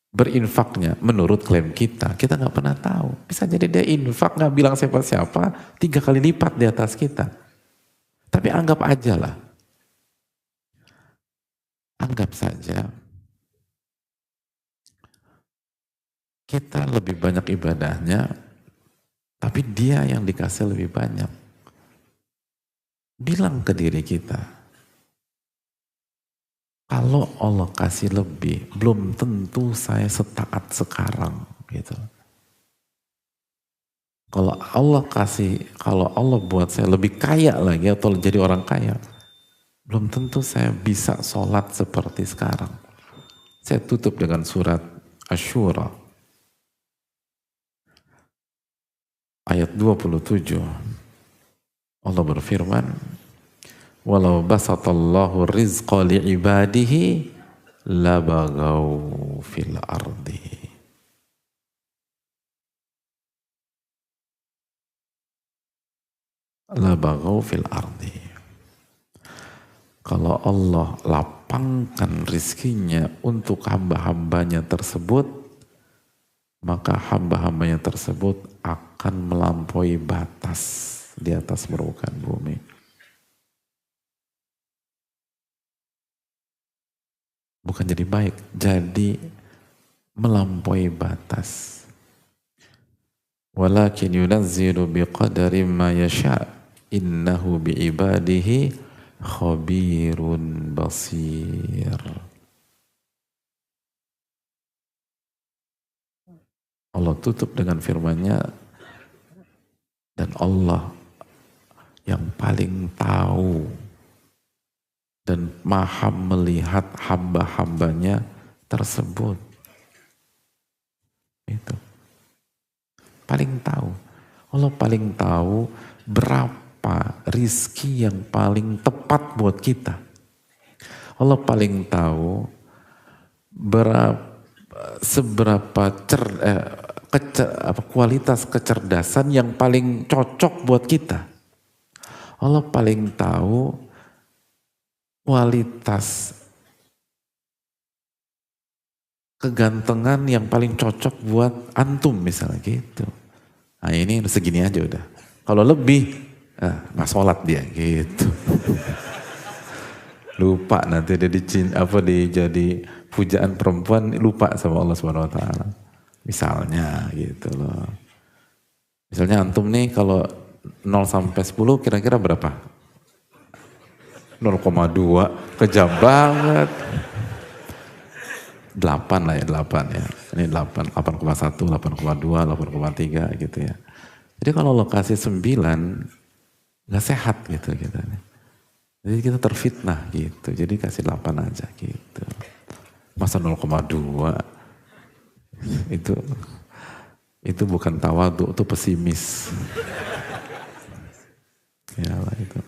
berinfaknya menurut klaim kita. Kita nggak pernah tahu. Bisa jadi dia infak nggak bilang siapa-siapa 3 kali lipat di atas kita. Tapi anggap aja lah. Anggap saja kita lebih banyak ibadahnya, tapi dia yang dikasih lebih banyak. Bilang ke diri kita, kalau Allah kasih lebih, belum tentu saya setaat sekarang gitu. Kalau Allah buat saya lebih kaya lagi atau jadi orang kaya, belum tentu saya bisa sholat seperti sekarang. Saya tutup dengan surat Asy-Syura ayat 27. Allah berfirman, walau basatallahu rizqa li'ibadihi labagaw fil ardi. Labagaw fil ardi. Kalau Allah lapangkan rizkinya untuk hamba-hambanya tersebut, maka hamba-hambanya tersebut akan melampaui batas di atas permukaan bumi. Bukan jadi baik, jadi melampaui batas. Walakin yunazzilu biqadari ma yasha' innahu biibadihi khabirun basir. Allah tutup dengan firman-Nya, dan Allah yang paling tahu dan maha melihat hamba-hambanya tersebut. Itu paling tahu. Allah paling tahu berapa rizki yang paling tepat buat kita. Allah paling tahu seberapa kualitas kecerdasan yang paling cocok buat kita. Allah paling tahu kualitas kegantengan yang paling cocok buat antum misalnya gitu. Nah ini segini aja udah. Kalau lebih, nggak sholat dia gitu. Lupa nanti dia jadi pujaan perempuan, lupa sama Allah Subhanahu Wa Taala. Misalnya gitu loh. Misalnya antum nih kalau 0 sampai 10 kira-kira berapa? 0,2, kejam banget. 8 lah ya, 8 ya. Ini 8, 8,1, 8,2, 8,3 gitu ya. Jadi kalau lokasi 9, gak sehat gitu. Jadi kita terfitnah gitu. Jadi kasih 8 aja gitu. Masa 0,2, itu bukan tawadhu, itu pesimis. Ya lah itu.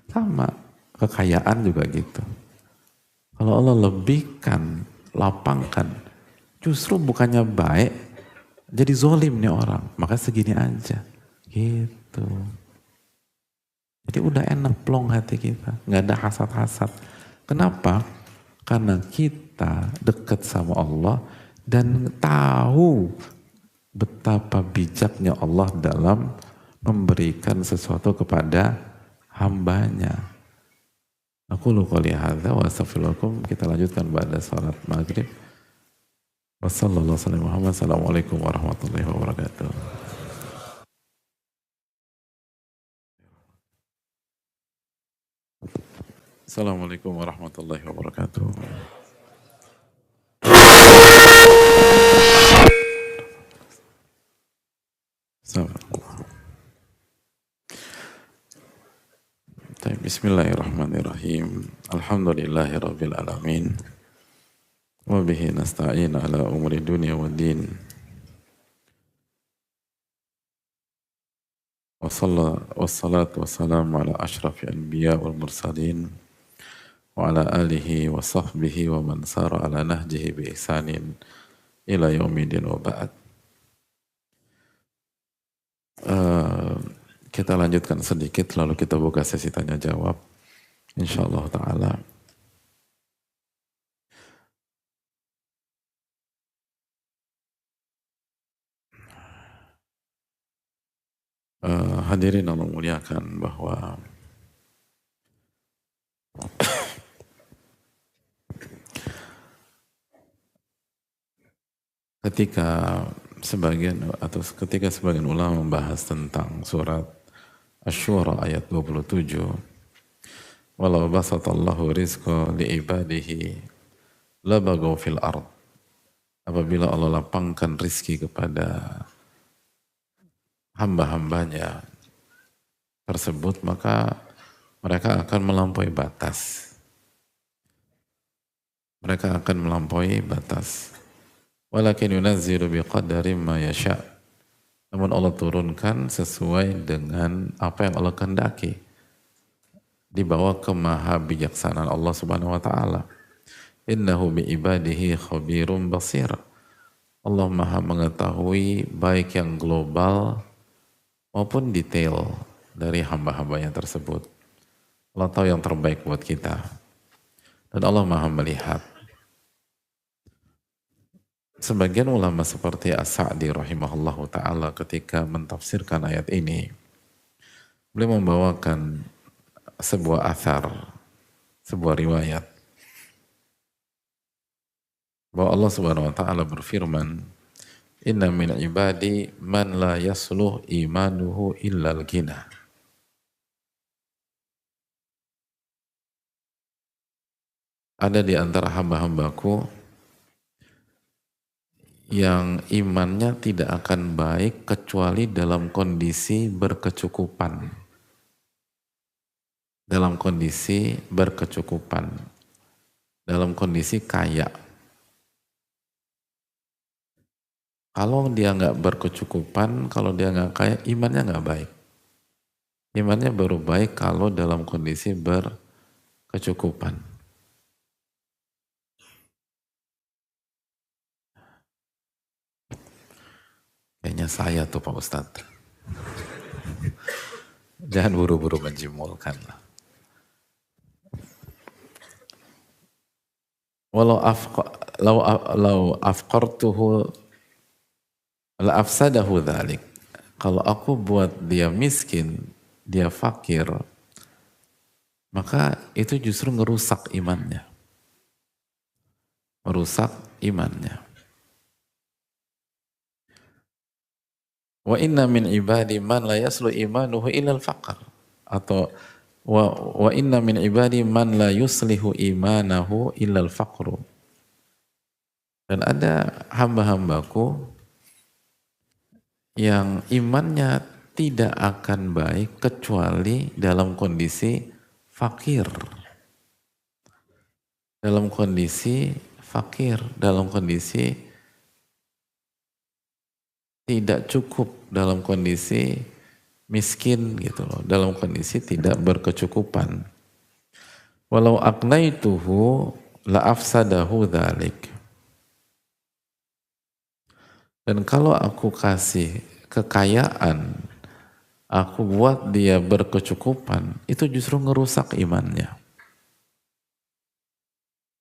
Sama, kekayaan juga gitu. Kalau Allah lebihkan, lapangkan, justru bukannya baik, jadi zolim nih orang. Maka segini aja, gitu. Jadi udah enak plong hati kita, nggak ada hasad-hasad. Kenapa? Karena kita dekat sama Allah dan tahu betapa bijaknya Allah dalam memberikan sesuatu kepada hambanya. Aku qouli hadza wa astaghfirullakum. Kita lanjutkan pada salat maghrib. Wassalamualaikum warahmatullahi wabarakatuh. Assalamualaikum warahmatullahi wabarakatuh. Bismillahirrahmanirrahim. Alhamdulillahirabbil alamin. Wa bihi nasta'in ala umuri dunya waddin. Wassalatu wassalamu ala asyrafil anbiya wal mursalin wa ala alihi wa sahbihi wa man sara ala nahjihi bi ihsanin ila yaumidin wa ba'd. Kita lanjutkan sedikit lalu kita buka sesi tanya jawab. Insyaallah taala. Hadirin Allah muliakan bahwa ketika ketika sebagian ulama membahas tentang surat Asy-Syura ayat 27, walau basatallahu rizqa liibadihi labagaw fil ard, apabila Allah lapangkan rizki kepada hamba-hambanya tersebut, maka mereka akan melampaui batas. Mereka akan melampaui batas. Walakin yunazzilu biqadari ma yasha'. Namun Allah turunkan sesuai dengan apa yang Allah kehendaki. Dibawa ke maha bijaksanaan Allah Subhanahu wa taala. Innahu bi ibadihi khabirum basir. Allah maha mengetahui baik yang global maupun detail dari hamba-hambanya tersebut. Allah tahu yang terbaik buat kita. Dan Allah maha melihat. Sebagian ulama seperti As-Sa'di rahimahullahu ta'ala ketika mentafsirkan ayat ini, beliau membawakan sebuah athar, sebuah riwayat, bahwa Allah Subhanahu wa ta'ala berfirman, inna min ibadi man la yasluh imanuhu illal ghina. Ada di antara hamba-hambaku yang imannya tidak akan baik kecuali dalam kondisi berkecukupan. Dalam kondisi berkecukupan. Dalam kondisi kaya. Kalau dia nggak berkecukupan, kalau dia nggak kaya, imannya nggak baik. Imannya baru baik kalau dalam kondisi berkecukupan. Kayaknya saya tuh Pak Ustadz. Jangan buru-buru menjimulkan lah. Walau afqartuhu la afsadahu dhalik. Kalau aku buat dia miskin, dia fakir, maka itu justru ngerusak imannya. Merusak imannya. Wa inna min ibadi man la yaslu imanuhu ilal faqr. Atau wa inna min ibadi man la yuslihu imanahu illal faqru. Dan ada hamba-hambaku yang imannya tidak akan baik kecuali dalam kondisi fakir. Dalam kondisi fakir, dalam kondisi tidak cukup, dalam kondisi miskin gitu loh, dalam kondisi tidak berkecukupan. Walau aqnaituhu la afsadahu dzalik. Dan kalau aku kasih kekayaan, aku buat dia berkecukupan, itu justru ngerusak imannya.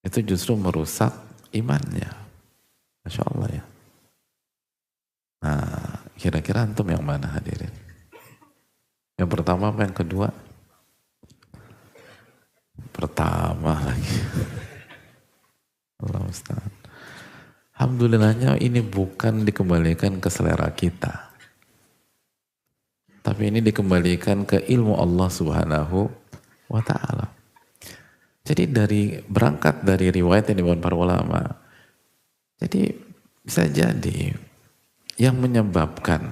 Itu justru merusak imannya. Masya Allah ya. Nah, kira-kira antum yang mana hadirin? Yang pertama apa yang kedua? Pertama lagi. Allah Ustaz. Alhamdulillahnya ini bukan dikembalikan ke selera kita. Tapi ini dikembalikan ke ilmu Allah Subhanahu wa ta'ala. Jadi berangkat dari riwayat yang dibawakan para ulama. Jadi bisa jadi yang menyebabkan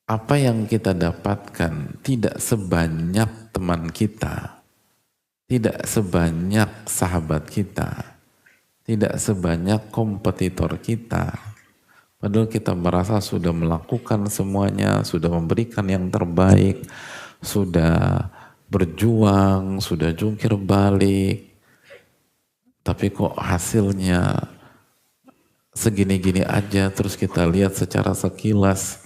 apa yang kita dapatkan tidak sebanyak teman kita, tidak sebanyak sahabat kita, tidak sebanyak kompetitor kita. Padahal kita merasa sudah melakukan semuanya, sudah memberikan yang terbaik, sudah berjuang, sudah jungkir balik. Tapi kok hasilnya segini-gini aja, terus kita lihat secara sekilas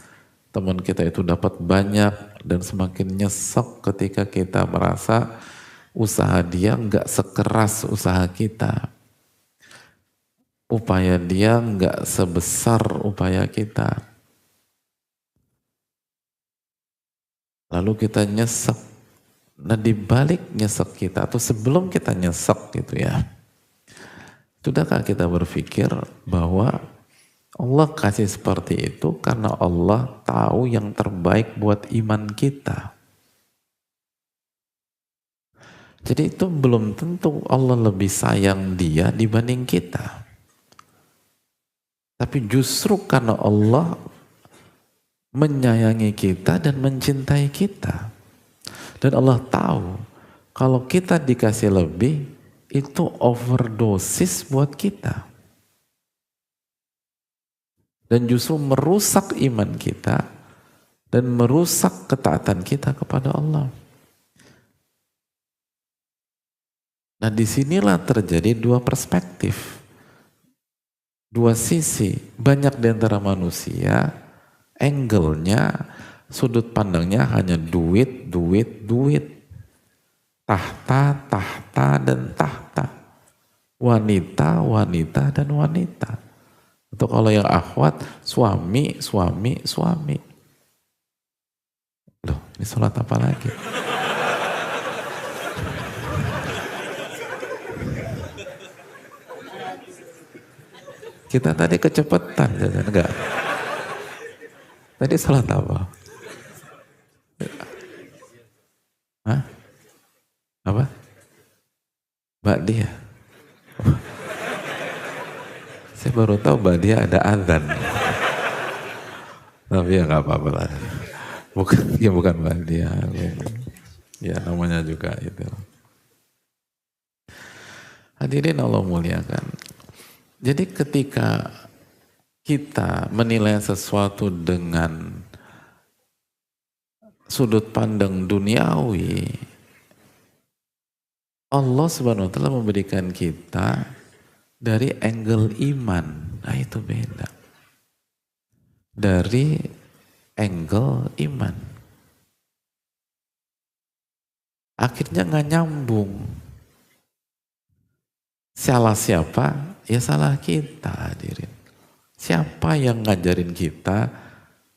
teman kita itu dapat banyak, dan semakin nyesek ketika kita merasa usaha dia nggak sekeras usaha kita, upaya dia nggak sebesar upaya kita, lalu kita nyesek. Nah, di balik nyesek kita atau sebelum kita nyesek gitu ya, sudahkah kita berpikir bahwa Allah kasih seperti itu karena Allah tahu yang terbaik buat iman kita. Jadi itu belum tentu Allah lebih sayang dia dibanding kita. Tapi justru karena Allah menyayangi kita dan mencintai kita. Dan Allah tahu kalau kita dikasih lebih, itu overdosis buat kita. Dan justru merusak iman kita dan merusak ketaatan kita kepada Allah. Nah, disinilah terjadi dua perspektif, dua sisi. Banyak di antara manusia, angle-nya, sudut pandangnya hanya duit, duit, duit. Tahta, tahta, dan tahta. Wanita, wanita, dan wanita. Atau kalau yang akhwat, suami, suami, suami. Loh, ini sholat apa lagi? Kita tadi kecepatan, enggak? Tadi sholat apa? Hah? Apa? Ba'diyah. Saya baru tahu Ba'diyah ada adzan. Tapi ya nggak apa-apa lah. Bukan Ba'diyah. Ya namanya juga itu. Hadirin Allah muliakan. Jadi ketika kita menilai sesuatu dengan sudut pandang duniawi, Allah Subhanahu wa taala memberikan kita dari angle iman. Nah, itu beda. Dari angle iman. Akhirnya nggak nyambung. Salah siapa? Ya salah kita, hadirin. Siapa yang ngajarin kita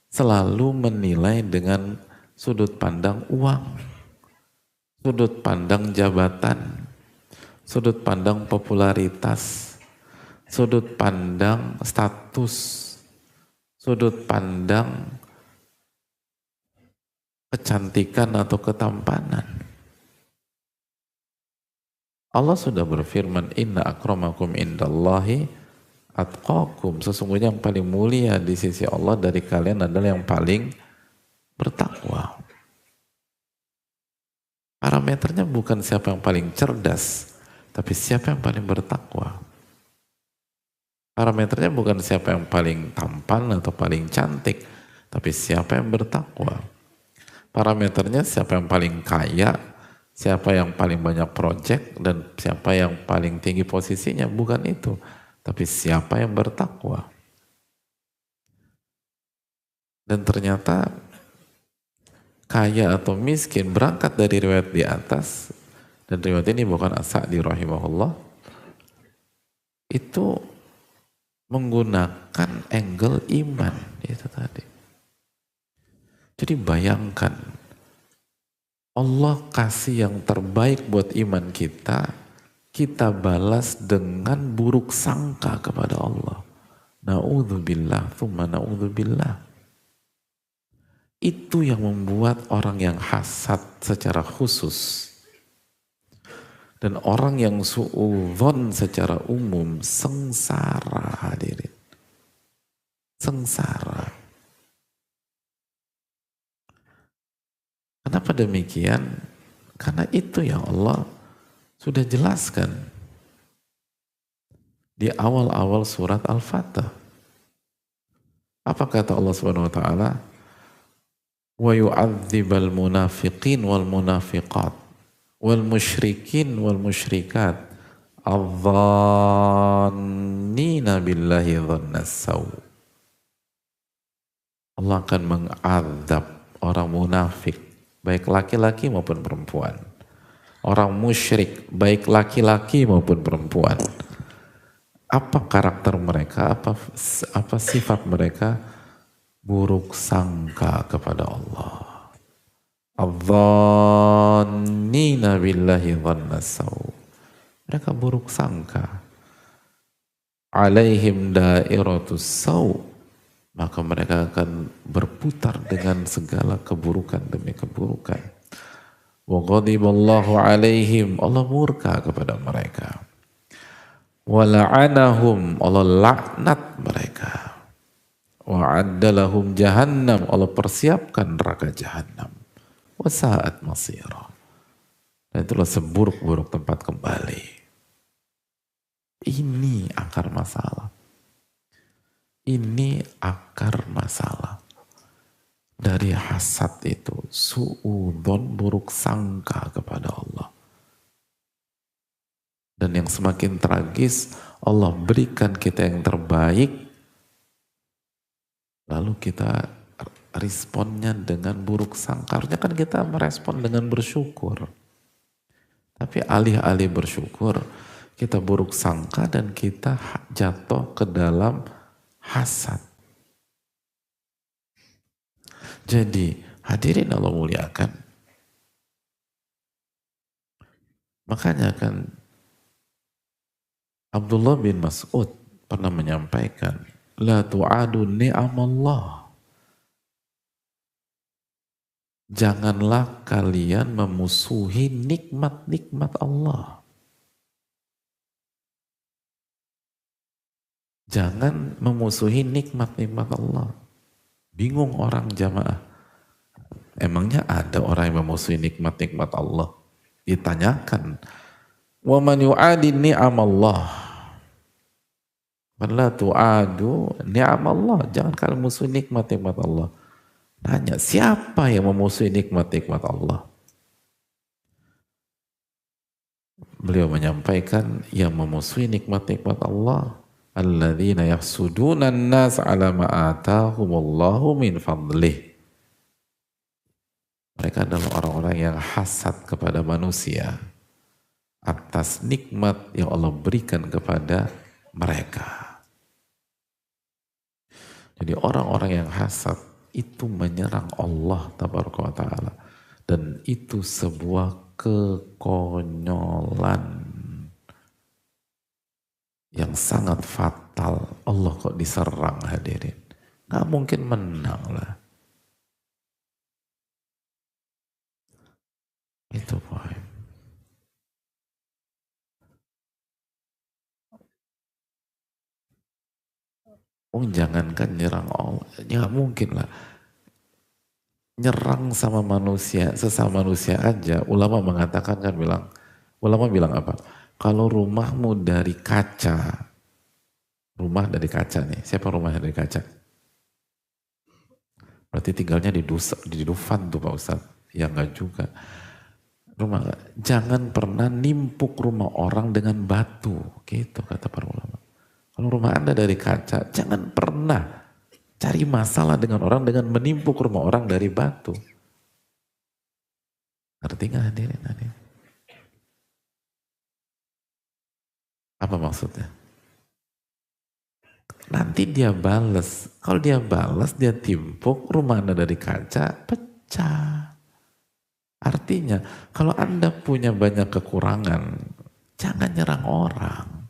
selalu menilai dengan sudut pandang uang, sudut pandang jabatan, sudut pandang popularitas, sudut pandang status, sudut pandang kecantikan atau ketampanan. Allah sudah berfirman, inna akramakum indallahi atqakum. Sesungguhnya yang paling mulia di sisi Allah dari kalian adalah yang paling bertakwa. Parameternya bukan siapa yang paling cerdas, tapi siapa yang paling bertakwa. Parameternya bukan siapa yang paling tampan atau paling cantik, tapi siapa yang bertakwa. Parameternya siapa yang paling kaya, siapa yang paling banyak proyek, dan siapa yang paling tinggi posisinya. Bukan itu, tapi siapa yang bertakwa. Dan ternyata kaya atau miskin berangkat dari riwayat di atas, dan riwayat ini bukan As-Sa'di rahimahullah, itu menggunakan angle iman itu tadi. Jadi bayangkan, Allah kasih yang terbaik buat iman kita, kita balas dengan buruk sangka kepada Allah. Na'udzubillah, thumma na'udzubillah. Itu yang membuat orang yang hasad secara khusus dan orang yang su'udzon secara umum sengsara, hadirin. Sengsara. Kenapa demikian? Karena itu yang Allah sudah jelaskan di awal-awal surat Al-Fatah. Apa kata Allah Subhanahu wa taala? Wa yu'adzibal munafiqin wal munafiqat wal musyrikin wal musyrikat adh-dhannina billahi dhannas saw. Allah akan mengadab orang munafik, baik laki-laki maupun perempuan. Orang musyrik, baik laki-laki maupun perempuan. Apa karakter mereka, apa sifat mereka? Buruk sangka kepada Allah. Adzannina billahi dhanna saw. Mereka buruk sangka. Alaihim dairatus saw. Maka mereka akan berputar dengan segala keburukan demi keburukan. Wa ghadiballahu alaihim. Allah murka kepada mereka. Wa la'anahum. Allah laknat mereka. Wa addalahum jahannam. Allah persiapkan neraka jahannam. Wa sa'at masira. Dan itulah seburuk-buruk tempat kembali. Ini akar masalah. Ini akar masalah. Dari hasad itu, su'udon, buruk sangka kepada Allah. Dan yang semakin tragis, Allah berikan kita yang terbaik, lalu kita responnya dengan buruk sangka. Harusnya kan kita merespon dengan bersyukur. Tapi alih-alih bersyukur, kita buruk sangka dan kita jatuh ke dalam hasad. Jadi hadirin Allah muliakan, makanya kan Abdullah bin Mas'ud pernah menyampaikan, la tu'adu ni'amallah. Janganlah kalian memusuhi nikmat-nikmat Allah. Jangan memusuhi nikmat-nikmat Allah. Bingung orang jamaah. Emangnya ada orang yang memusuhi nikmat-nikmat Allah? Ditanyakan. Wa man yu'adi ni'amallah. Man la tu'adu ni'amallah. Jangan kalian musuhi nikmat-nikmat Allah. Tanya, siapa yang memusuhi nikmat-nikmat Allah? Beliau menyampaikan, yang memusuhi nikmat-nikmat Allah, alladzina yahsuduna an-nas ala ma atahumullahu min fadlih. Mereka adalah orang-orang yang hasad kepada manusia atas nikmat yang Allah berikan kepada mereka. Jadi orang-orang yang hasad itu menyerang Allah tabaraka wa ta'ala, dan itu sebuah kekonyolan yang sangat fatal. Allah kok diserang, hadirin? Gak mungkin menang lah. Itu poin. Jangankan nyerang Allah, ya gak mungkin lah. Nyerang sama manusia, sesama manusia aja, ulama mengatakan kan ulama bilang apa? Kalau rumahmu dari kaca, rumah dari kaca nih, siapa rumahnya dari kaca? Berarti tinggalnya di Dufan tuh Pak Ustadz. Ya enggak juga. Jangan pernah nimpuk rumah orang dengan batu, gitu kata para ulama. Kalau rumah Anda dari kaca, jangan pernah cari masalah dengan orang dengan menimpuk rumah orang dari batu. Ngerti nggak hadirin? Apa maksudnya? Nanti dia bales. Kalau dia balas, dia timpuk, rumah Anda dari kaca, pecah. Artinya, kalau Anda punya banyak kekurangan, jangan nyerang orang.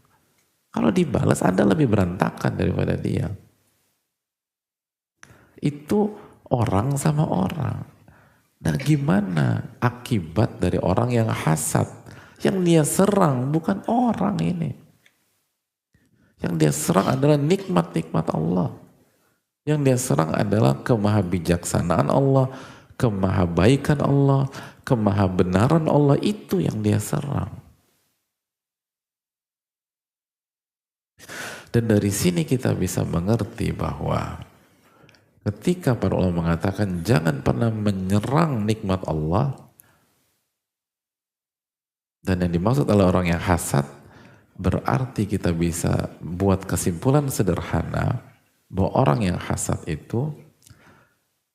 Kalau dibalas, Anda lebih berantakan daripada dia. Itu orang sama orang. Nah, gimana akibat dari orang yang hasad? Yang dia serang bukan orang ini. Yang dia serang adalah nikmat-nikmat Allah. Yang dia serang adalah kemahabijaksanaan Allah, kemahabaikan Allah, kemahabenaran Allah. Itu yang dia serang. Dan dari sini kita bisa mengerti bahwa ketika para ulama mengatakan jangan pernah menyerang nikmat Allah, dan yang dimaksud adalah orang yang hasad, berarti kita bisa buat kesimpulan sederhana bahwa orang yang hasad itu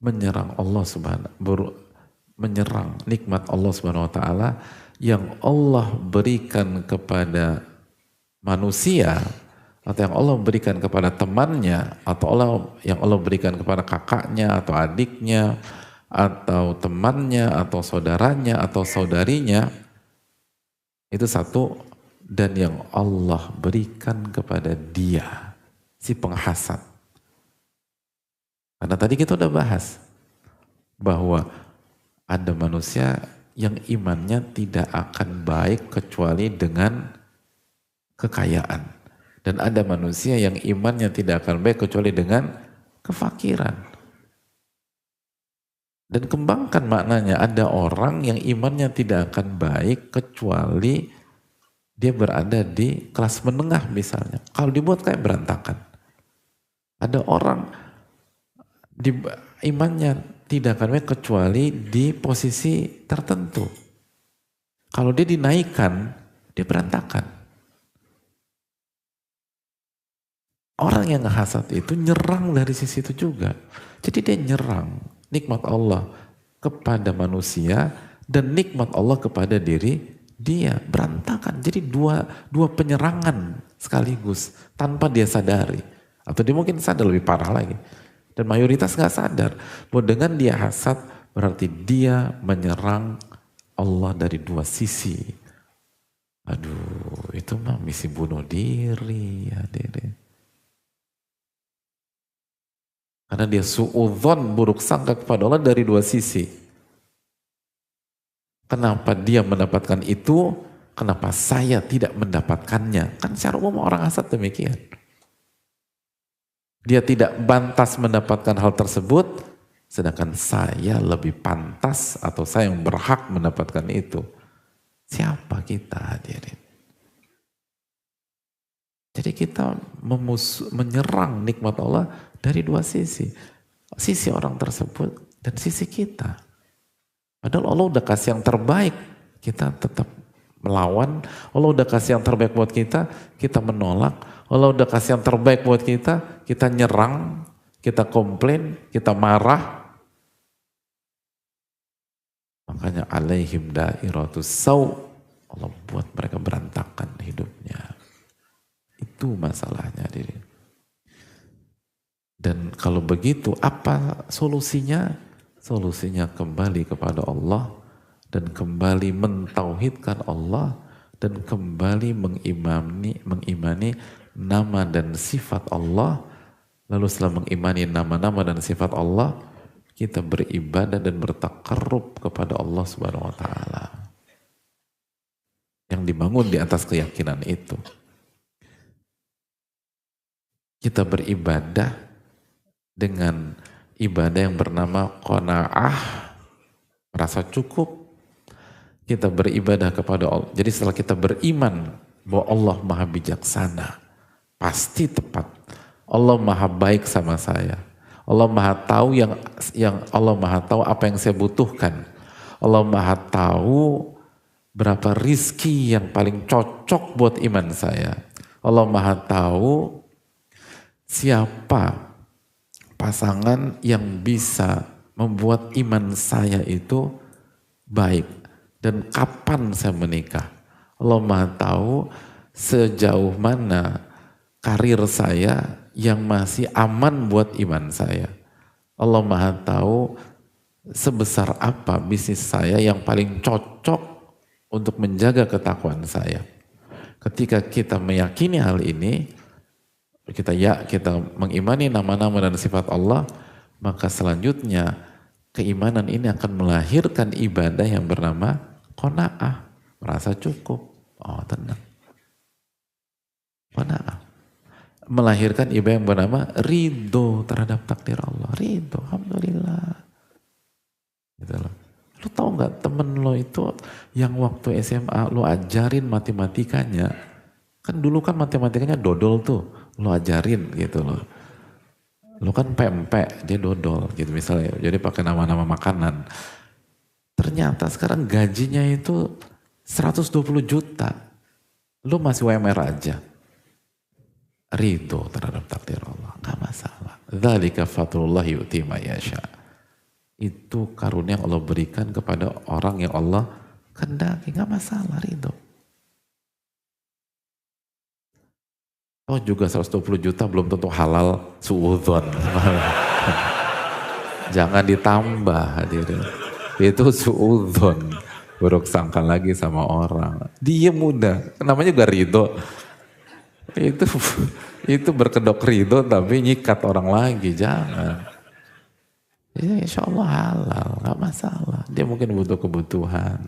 menyerang Allah menyerang nikmat Allah Subhanahu wa taala yang Allah berikan kepada manusia atau yang Allah berikan kepada temannya atau yang Allah berikan kepada kakaknya atau adiknya atau temannya atau saudaranya atau saudarinya, itu satu, dan yang Allah berikan kepada dia si penghasad. Karena tadi kita udah bahas bahwa ada manusia yang imannya tidak akan baik kecuali dengan kekayaan. Dan ada manusia yang imannya tidak akan baik kecuali dengan kefakiran. Dan kembangkan maknanya, ada orang yang imannya tidak akan baik kecuali dia berada di kelas menengah misalnya. Kalau dibuat kayak berantakan. Ada orang imannya tidak akan baik kecuali di posisi tertentu. Kalau dia dinaikkan, dia berantakan. Orang yang ngehasad itu nyerang dari sisi itu juga. Jadi dia nyerang nikmat Allah kepada manusia dan nikmat Allah kepada diri dia, berantakan. Jadi dua penyerangan sekaligus tanpa dia sadari. Atau dia mungkin sadar lebih parah lagi. Dan mayoritas gak sadar bahwa dengan dia hasad berarti dia menyerang Allah dari dua sisi. Aduh, itu mah misi bunuh diri ya dede. Karena dia suudzon, buruk sangka kepada Allah dari dua sisi. Kenapa dia mendapatkan itu? Kenapa saya tidak mendapatkannya? Kan secara umum orang hasad demikian. Dia tidak pantas mendapatkan hal tersebut, sedangkan saya lebih pantas atau saya yang berhak mendapatkan itu. Siapa kita hadirin? Jadi kita menyerang nikmat Allah dari dua sisi. Sisi orang tersebut dan sisi kita. Padahal Allah udah kasih yang terbaik, kita tetap melawan. Allah udah kasih yang terbaik buat kita, kita menolak. Allah udah kasih yang terbaik buat kita nyerang, kita komplain, kita marah. Makanya alaihim dairatus sau, Allah buat mereka berantakan hidupnya. Itu masalahnya diri. Dan kalau begitu apa solusinya? Solusinya kembali kepada Allah dan kembali mentauhidkan Allah dan kembali mengimani nama dan sifat Allah. Lalu setelah mengimani nama-nama dan sifat Allah, kita beribadah dan bertakarrub kepada Allah Subhanahu wa taala. Yang dibangun di atas keyakinan itu. Kita beribadah dengan ibadah yang bernama qanaah, merasa cukup. Kita beribadah kepada Allah. Jadi setelah kita beriman bahwa Allah maha bijaksana, pasti tepat. Allah maha baik sama saya. Allah maha tahu Allah maha tahu apa yang saya butuhkan. Allah maha tahu berapa rizki yang paling cocok buat iman saya. Allah maha tahu siapa pasangan yang bisa membuat iman saya itu baik dan kapan saya menikah. Allah maha tahu sejauh mana karir saya yang masih aman buat iman saya. Allah maha tahu sebesar apa bisnis saya yang paling cocok untuk menjaga ketakwaan saya. Ketika kita meyakini hal ini, kita mengimani nama-nama dan sifat Allah, maka selanjutnya keimanan ini akan melahirkan ibadah yang bernama qanaah, merasa cukup. Oh, tenang. Qanaah. Melahirkan ibadah yang bernama ridho terhadap takdir Allah. Ridho, alhamdulillah. Gitu loh. Lu tahu nggak temen lo itu yang waktu SMA lo ajarin matematikanya, kan dulu kan matematikanya dodol tuh, lo ajarin gitu loh. Lo kan pempek, dia dodol gitu misalnya, jadi pakai nama-nama makanan. Ternyata sekarang gajinya itu 120 juta. Lo masih WMR aja. Ridho terhadap takdir Allah, gak masalah. Dzalika fadlullah yu'ti ma yasha. Itu karunia yang Allah berikan kepada orang yang Allah kehendaki, nggak masalah ridho. Oh juga 120 juta belum tentu halal suudzon. Jangan ditambah hadirin. Itu suudzon. Buruk sangka lagi sama orang. Dia mudah. Namanya juga ridho. Itu itu berkedok ridho tapi nyikat orang lagi. Jangan. Ya insya Allah halal. Gak masalah. Dia mungkin butuh kebutuhan.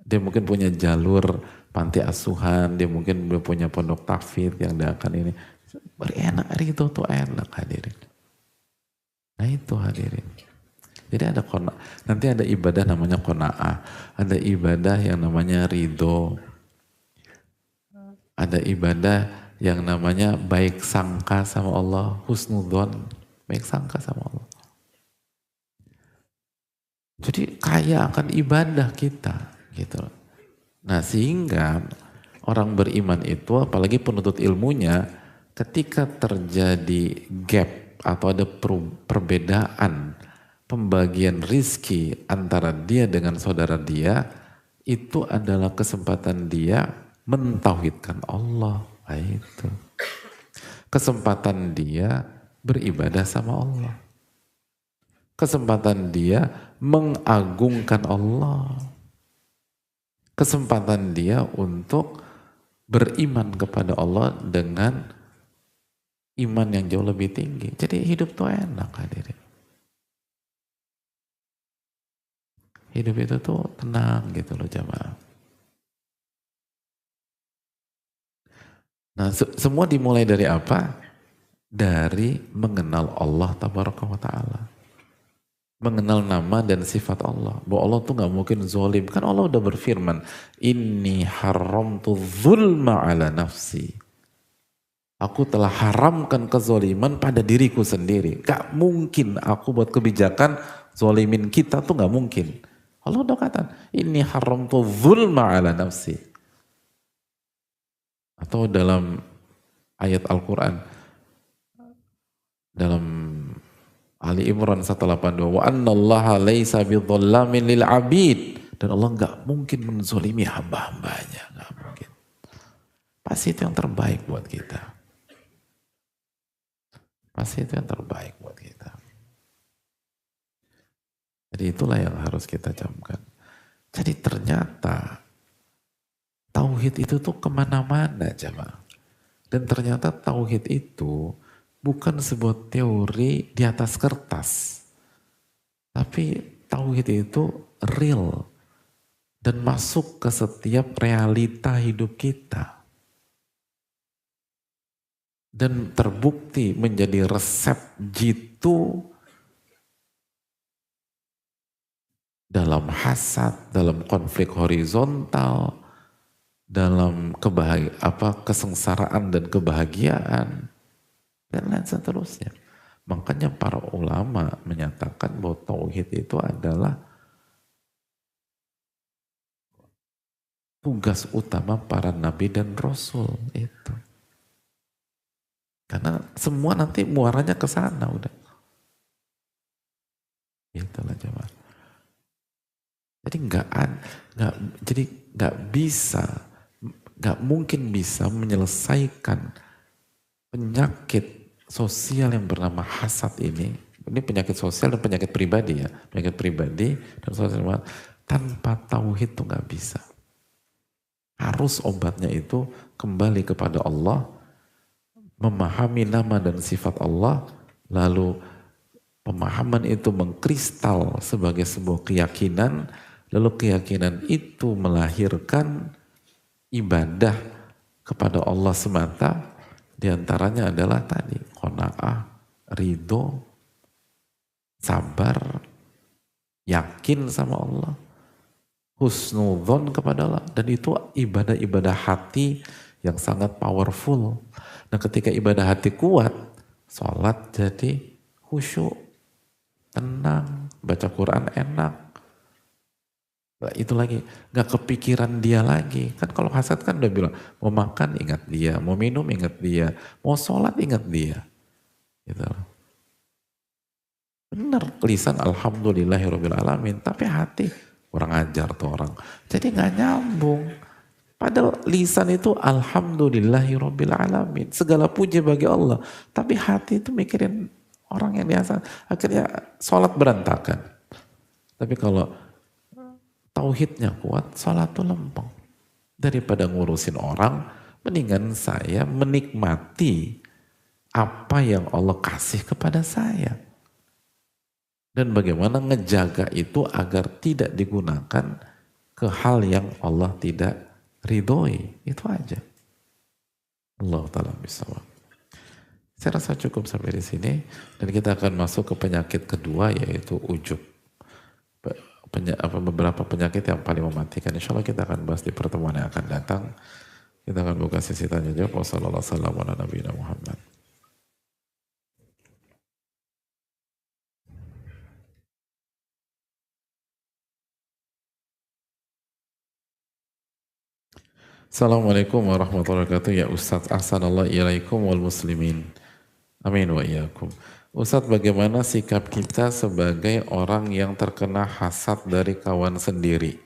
Dia mungkin punya jalur panti asuhan. Dia mungkin punya pondok tahfidz yang dia akan ini. Enak ridho tuh enak hadirin. Nah itu hadirin. Jadi ada nanti ada ibadah namanya qanaah, ada ibadah yang namanya ridho, ada ibadah yang namanya baik sangka sama Allah, husnudzon, baik sangka sama Allah. Jadi kaya akan ibadah kita, gitu. Nah sehingga orang beriman itu, apalagi penuntut ilmunya, ketika terjadi gap atau ada perbedaan pembagian rizki antara dia dengan saudara dia, itu adalah kesempatan dia mentauhidkan Allah. Nah, itu kesempatan dia beribadah sama Allah, kesempatan dia mengagungkan Allah, kesempatan dia untuk beriman kepada Allah dengan iman yang jauh lebih tinggi. Jadi hidup tuh enak hadirin. Hidup itu tuh tenang gitu loh jamaah. Nah semua dimulai dari apa? Dari mengenal Allah tabaraka wa ta'ala. Mengenal nama dan sifat Allah. Bahwa Allah tuh gak mungkin zolim. Kan Allah udah berfirman, Inni haramtu zulma ala nafsi. Aku telah haramkan kezoliman pada diriku sendiri. Gak mungkin aku buat kebijakan zolimin kita tuh gak mungkin. Allah udah kata, ini haramtu zulma ala nafsi. Atau dalam ayat Al-Quran, dalam Ali Imran 182, wa annallaha laysa bidhallamin lil abid. Dan Allah gak mungkin menzolimi hamba-hambanya. Gak mungkin. Pasti itu yang terbaik buat kita. Pasti itu yang terbaik buat kita. Jadi itulah yang harus kita camkan. Jadi ternyata tauhid itu tuh kemana-mana jemaah. Dan ternyata tauhid itu bukan sebuah teori di atas kertas. Tapi tauhid itu real. Dan masuk ke setiap realita hidup kita. Dan terbukti menjadi resep jitu dalam hasad, dalam konflik horizontal, dalam kesengsaraan dan kebahagiaan, dan lain seterusnya. Makanya para ulama menyatakan bahwa tauhid itu adalah tugas utama para nabi dan rasul itu. Karena semua nanti muaranya ke sana udah. Itulah jemaah. Jadi nggak mungkin bisa menyelesaikan penyakit sosial yang bernama hasad ini. Ini penyakit sosial dan penyakit pribadi ya, penyakit pribadi dan sosial tanpa tauhid tuh nggak bisa. Harus obatnya itu kembali kepada Allah, memahami nama dan sifat Allah, lalu pemahaman itu mengkristal sebagai sebuah keyakinan. Lalu keyakinan itu melahirkan ibadah kepada Allah semata. Di antaranya adalah tadi qanaah, ridho, sabar, yakin sama Allah, husnudzon kepada Allah. Dan itu ibadah-ibadah hati yang sangat powerful. Nah ketika ibadah hati kuat, sholat jadi khusyuk, tenang, baca Quran enak. Nah, itu lagi gak kepikiran dia lagi. Kan kalau hasad kan udah bilang mau makan ingat dia, mau minum ingat dia, mau sholat ingat dia. Gitu. Bener, lisan alhamdulillahirobbilalamin, tapi hati kurang ajar tuh orang. Jadi nggak nyambung. Padahal lisan itu alhamdulillahirobbilalamin, segala puji bagi Allah. Tapi hati itu mikirin orang yang biasa, akhirnya sholat berantakan. Tapi kalau tauhidnya kuat, sholat tuh lempeng. Daripada ngurusin orang, mendingan saya menikmati apa yang Allah kasih kepada saya. Dan bagaimana ngejaga itu agar tidak digunakan ke hal yang Allah tidak ridhoi. Itu aja. Allah Ta'ala bisawab. Saya rasa cukup sampai di sini. Dan kita akan masuk ke penyakit kedua, yaitu ujub. Beberapa penyakit yang paling mematikan. Insya Allah kita akan bahas di pertemuan yang akan datang. Kita akan buka sesi tanya jawab. Wassalamualaikum warahmatullahi wabarakatuh. Assalamualaikum warahmatullahi wabarakatuh. Ya Ustadz, ahsanallah ilaikum wal muslimin. Amin wa iyyakum. Ustadz, bagaimana sikap kita sebagai orang yang terkena hasad dari kawan sendiri?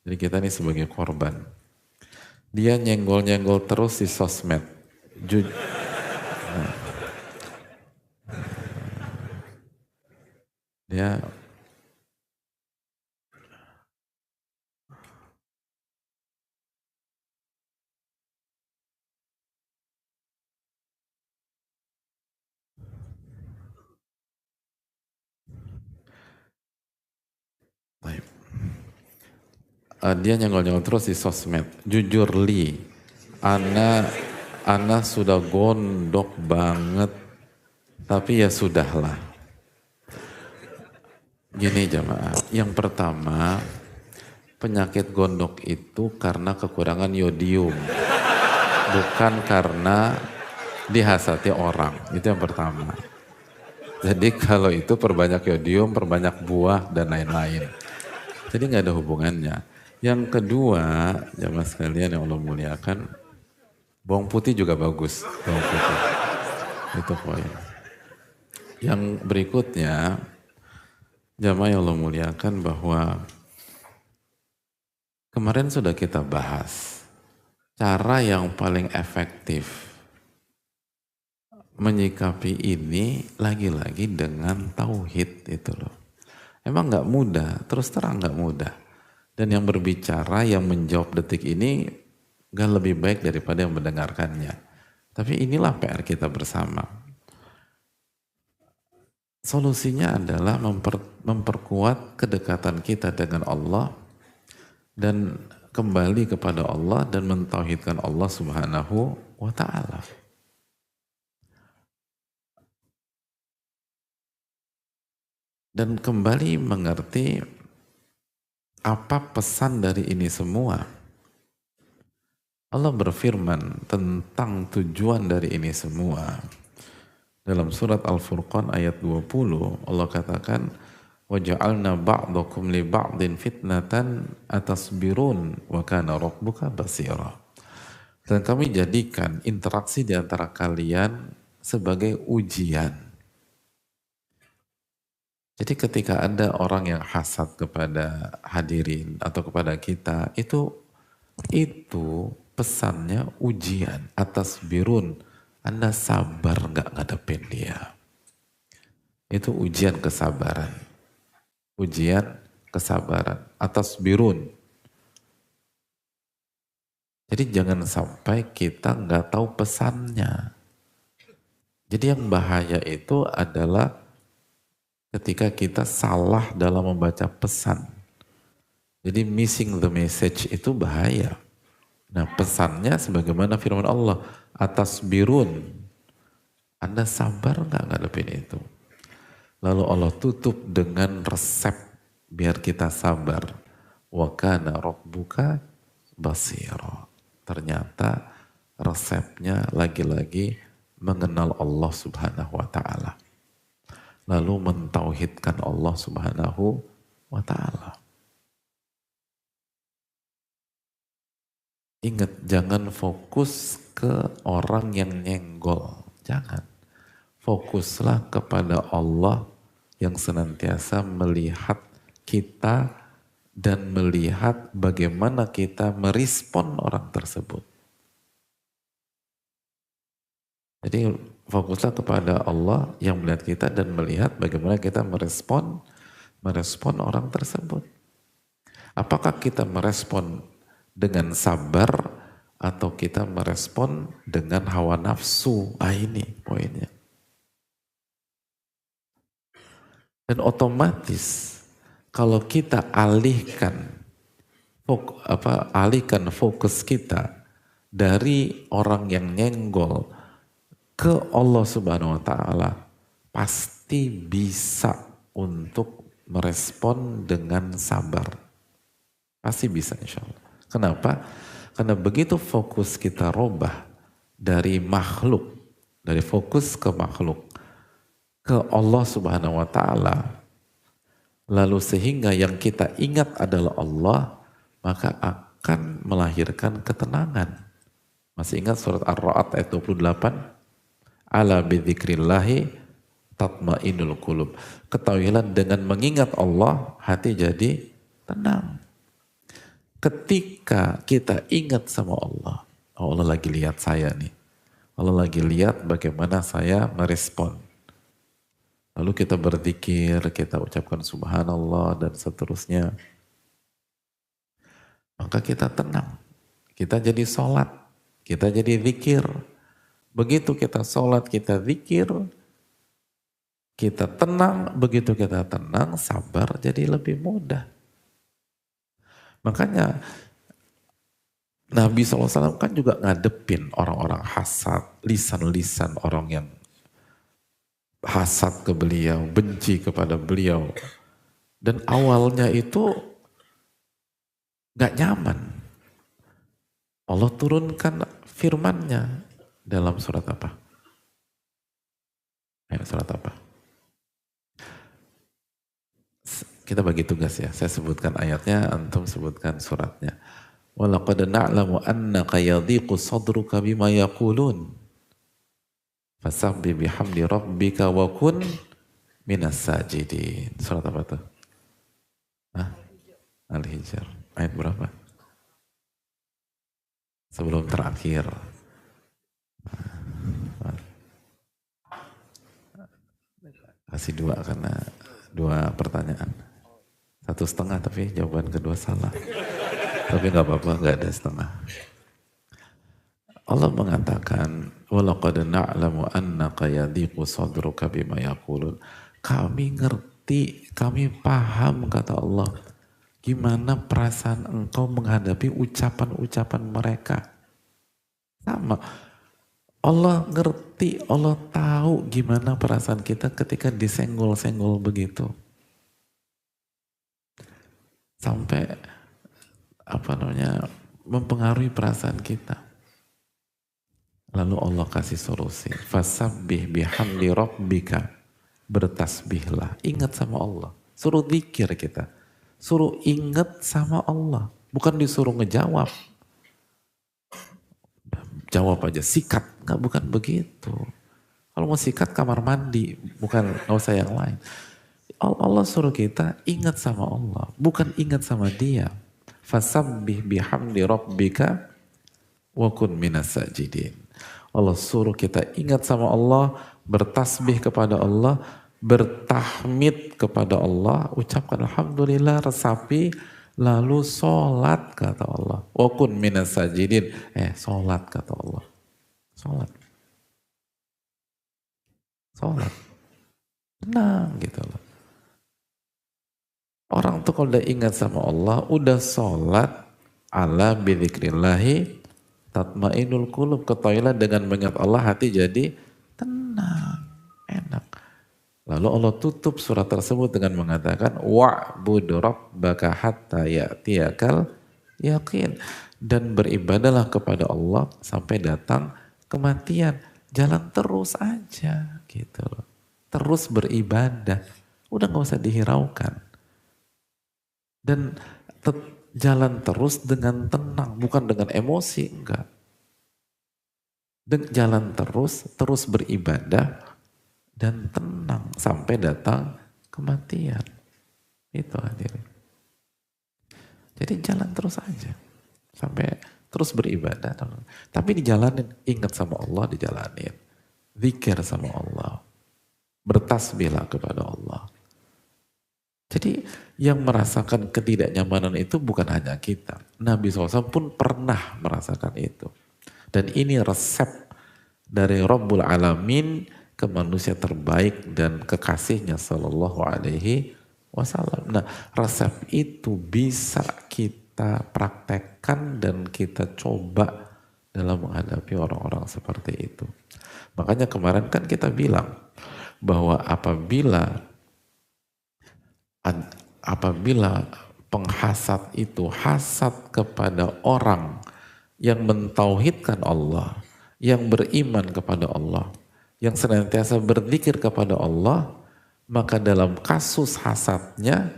Jadi kita ini sebagai korban. Dia nyenggol-nyenggol terus di sosmed. Nah, dia baik. Dia nyenggol-nyenggol terus di sosmed. Jujur li, Ana sudah gondok banget, tapi ya sudahlah. Gini jamaah, yang pertama penyakit gondok itu karena kekurangan yodium, bukan karena dihasati orang. Itu yang pertama. Jadi kalau itu perbanyak yodium, perbanyak buah dan lain-lain. Jadi nggak ada hubungannya. Yang kedua, jamaah sekalian yang Allah muliakan, bawang putih juga bagus. Bawang putih. Itu poin. Yang berikutnya, jamaah yang Allah muliakan, bahwa kemarin sudah kita bahas cara yang paling efektif menyikapi ini lagi-lagi dengan tauhid itu loh. Emang nggak mudah, terus terang nggak mudah. Dan yang berbicara, yang menjawab detik ini nggak lebih baik daripada yang mendengarkannya. Tapi inilah PR kita bersama. Solusinya adalah memperkuat kedekatan kita dengan Allah dan kembali kepada Allah dan mentauhidkan Allah Subhanahu wa Ta'ala. Dan kembali mengerti apa pesan dari ini semua. Allah berfirman tentang tujuan dari ini semua. Dalam surat Al-Furqan ayat 20, Allah katakan, وَجَعَلْنَا بَعْضَكُمْ لِبَعْضٍ فِتْنَةً أَتَصْبِرُونَ وَكَانَ رَبُّكَ بَصِيرًا. Dan kami jadikan interaksi di antara kalian sebagai ujian. Jadi ketika ada orang yang hasad kepada hadirin atau kepada kita, itu pesannya ujian atas birun. Anda sabar nggak ngadepin dia. Itu ujian kesabaran. Ujian kesabaran atas birun. Jadi jangan sampai kita nggak tahu pesannya. Jadi yang bahaya itu adalah ketika kita salah dalam membaca pesan. Jadi missing the message itu bahaya. Nah pesannya sebagaimana firman Allah, atas birun. Anda sabar nggak ngadepin itu? Lalu Allah tutup dengan resep biar kita sabar. Wa kana rabbuka basira. Ternyata resepnya lagi-lagi mengenal Allah Subhanahu wa Ta'ala. Lalu mentauhidkan Allah Subhanahu wa Ta'ala. Ingat, jangan fokus ke orang yang nyenggol. Jangan. Fokuslah kepada Allah yang senantiasa melihat kita dan melihat bagaimana kita merespon orang tersebut. Jadi fokuslah kepada Allah yang melihat kita dan melihat bagaimana kita merespon orang tersebut. Apakah kita merespon dengan sabar atau kita merespon dengan hawa nafsu? Ini poinnya. Dan otomatis kalau kita alihkan fokus kita dari orang yang nyenggol ke Allah Subhanahu wa taala, pasti bisa untuk merespon dengan sabar. Pasti bisa insya Allah. Kenapa? Karena begitu fokus kita robah dari makhluk, dari fokus ke makhluk, ke Allah Subhanahu wa taala, lalu sehingga yang kita ingat adalah Allah, maka akan melahirkan ketenangan. Masih ingat surat Ar-Ra'd ayat 28? Ala bidzikrillahi tatmainul qulub. Ketahuilah dengan mengingat Allah, hati jadi tenang. Ketika kita ingat sama Allah, oh Allah lagi lihat saya nih. Allah lagi lihat bagaimana saya merespon. Lalu kita berzikir, kita ucapkan subhanallah dan seterusnya. Maka kita tenang. Kita jadi sholat. Kita jadi zikir. Begitu kita sholat, kita zikir. Kita tenang. Begitu kita tenang, sabar jadi lebih mudah. Makanya Nabi SAW kan juga ngadepin orang-orang hasad. Lisan-lisan orang yang hasad ke beliau, benci kepada beliau. Dan awalnya itu gak nyaman. Allah turunkan firman-Nya dalam surat apa? Surat apa? Kita bagi tugas ya. Saya sebutkan ayatnya, antum sebutkan suratnya. Walaqad na'lamu annaka yadhiqu sadruka bima yaqulun. Fasabbih bihamdi rabbika wa kun minas sajidin. Surat apa tuh? Al-Hijr. Ayat berapa? Sebelum terakhir. Kasih dua karena dua pertanyaan. 1,5 tapi jawaban kedua salah. Tapi gak apa-apa, gak ada setengah. Allah mengatakan, walaqad na'lamu annaka yadhiqu sadruka bima yaqulun. Kami ngerti, kami paham kata Allah, gimana perasaan engkau menghadapi ucapan-ucapan mereka. Sama. Allah ngerti, Allah tahu gimana perasaan kita ketika disenggol-senggol begitu. Sampai mempengaruhi perasaan kita. Lalu Allah kasih solusi. Fasabbih bihamdi rabbika. Bertasbihlah. Ingat sama Allah. Suruh zikir kita. Suruh ingat sama Allah. Bukan disuruh ngejawab. Jawab aja, sikat. Enggak, bukan begitu. Kalau mau sikat kamar mandi. Bukan, gak usah yang lain. Allah suruh kita ingat sama Allah. Bukan ingat sama dia. Fasabbih bihamdi rabbika wa kun minas sajidin. Allah suruh kita ingat sama Allah, bertasbih kepada Allah, bertahmid kepada Allah, ucapkan alhamdulillah, resapi, lalu sholat kata Allah. Wa kun minas sajidin. Sholat kata Allah. Sholat. Sholat. Tenang gitu loh. Orang tuh kalau udah ingat sama Allah, udah sholat, ala bidzikrillahi tatmainul qulub. Ketahuilah dengan mengingat Allah hati jadi tenang, enak. Lalu Allah tutup surat tersebut dengan mengatakan wa'bud rabbaka hatta ya'tiyakal yaqin. Dan beribadalah kepada Allah sampai datang kematian. Jalan terus aja gitu loh. Terus beribadah. Udah gak usah dihiraukan. Dan jalan terus dengan tenang, bukan dengan emosi, enggak. Dan jalan terus beribadah dan tenang sampai datang kematian. Itu hadirin. Jadi jalan terus aja. Sampai terus beribadah. Tapi dijalanin, ingat sama Allah dijalanin. Zikir sama Allah. Bertasbihlah kepada Allah. Jadi yang merasakan ketidaknyamanan itu bukan hanya kita. Nabi SAW pun pernah merasakan itu. Dan ini resep dari Rabbul Alamin ke manusia terbaik dan kekasihnya Sallallahu Alaihi Wasallam. Nah, resep itu bisa kita praktekkan dan kita coba dalam menghadapi orang-orang seperti itu. Makanya kemarin kan kita bilang bahwa apabila penghasad itu hasad kepada orang yang mentauhidkan Allah, yang beriman kepada Allah, yang senantiasa berzikir kepada Allah, maka dalam kasus hasadnya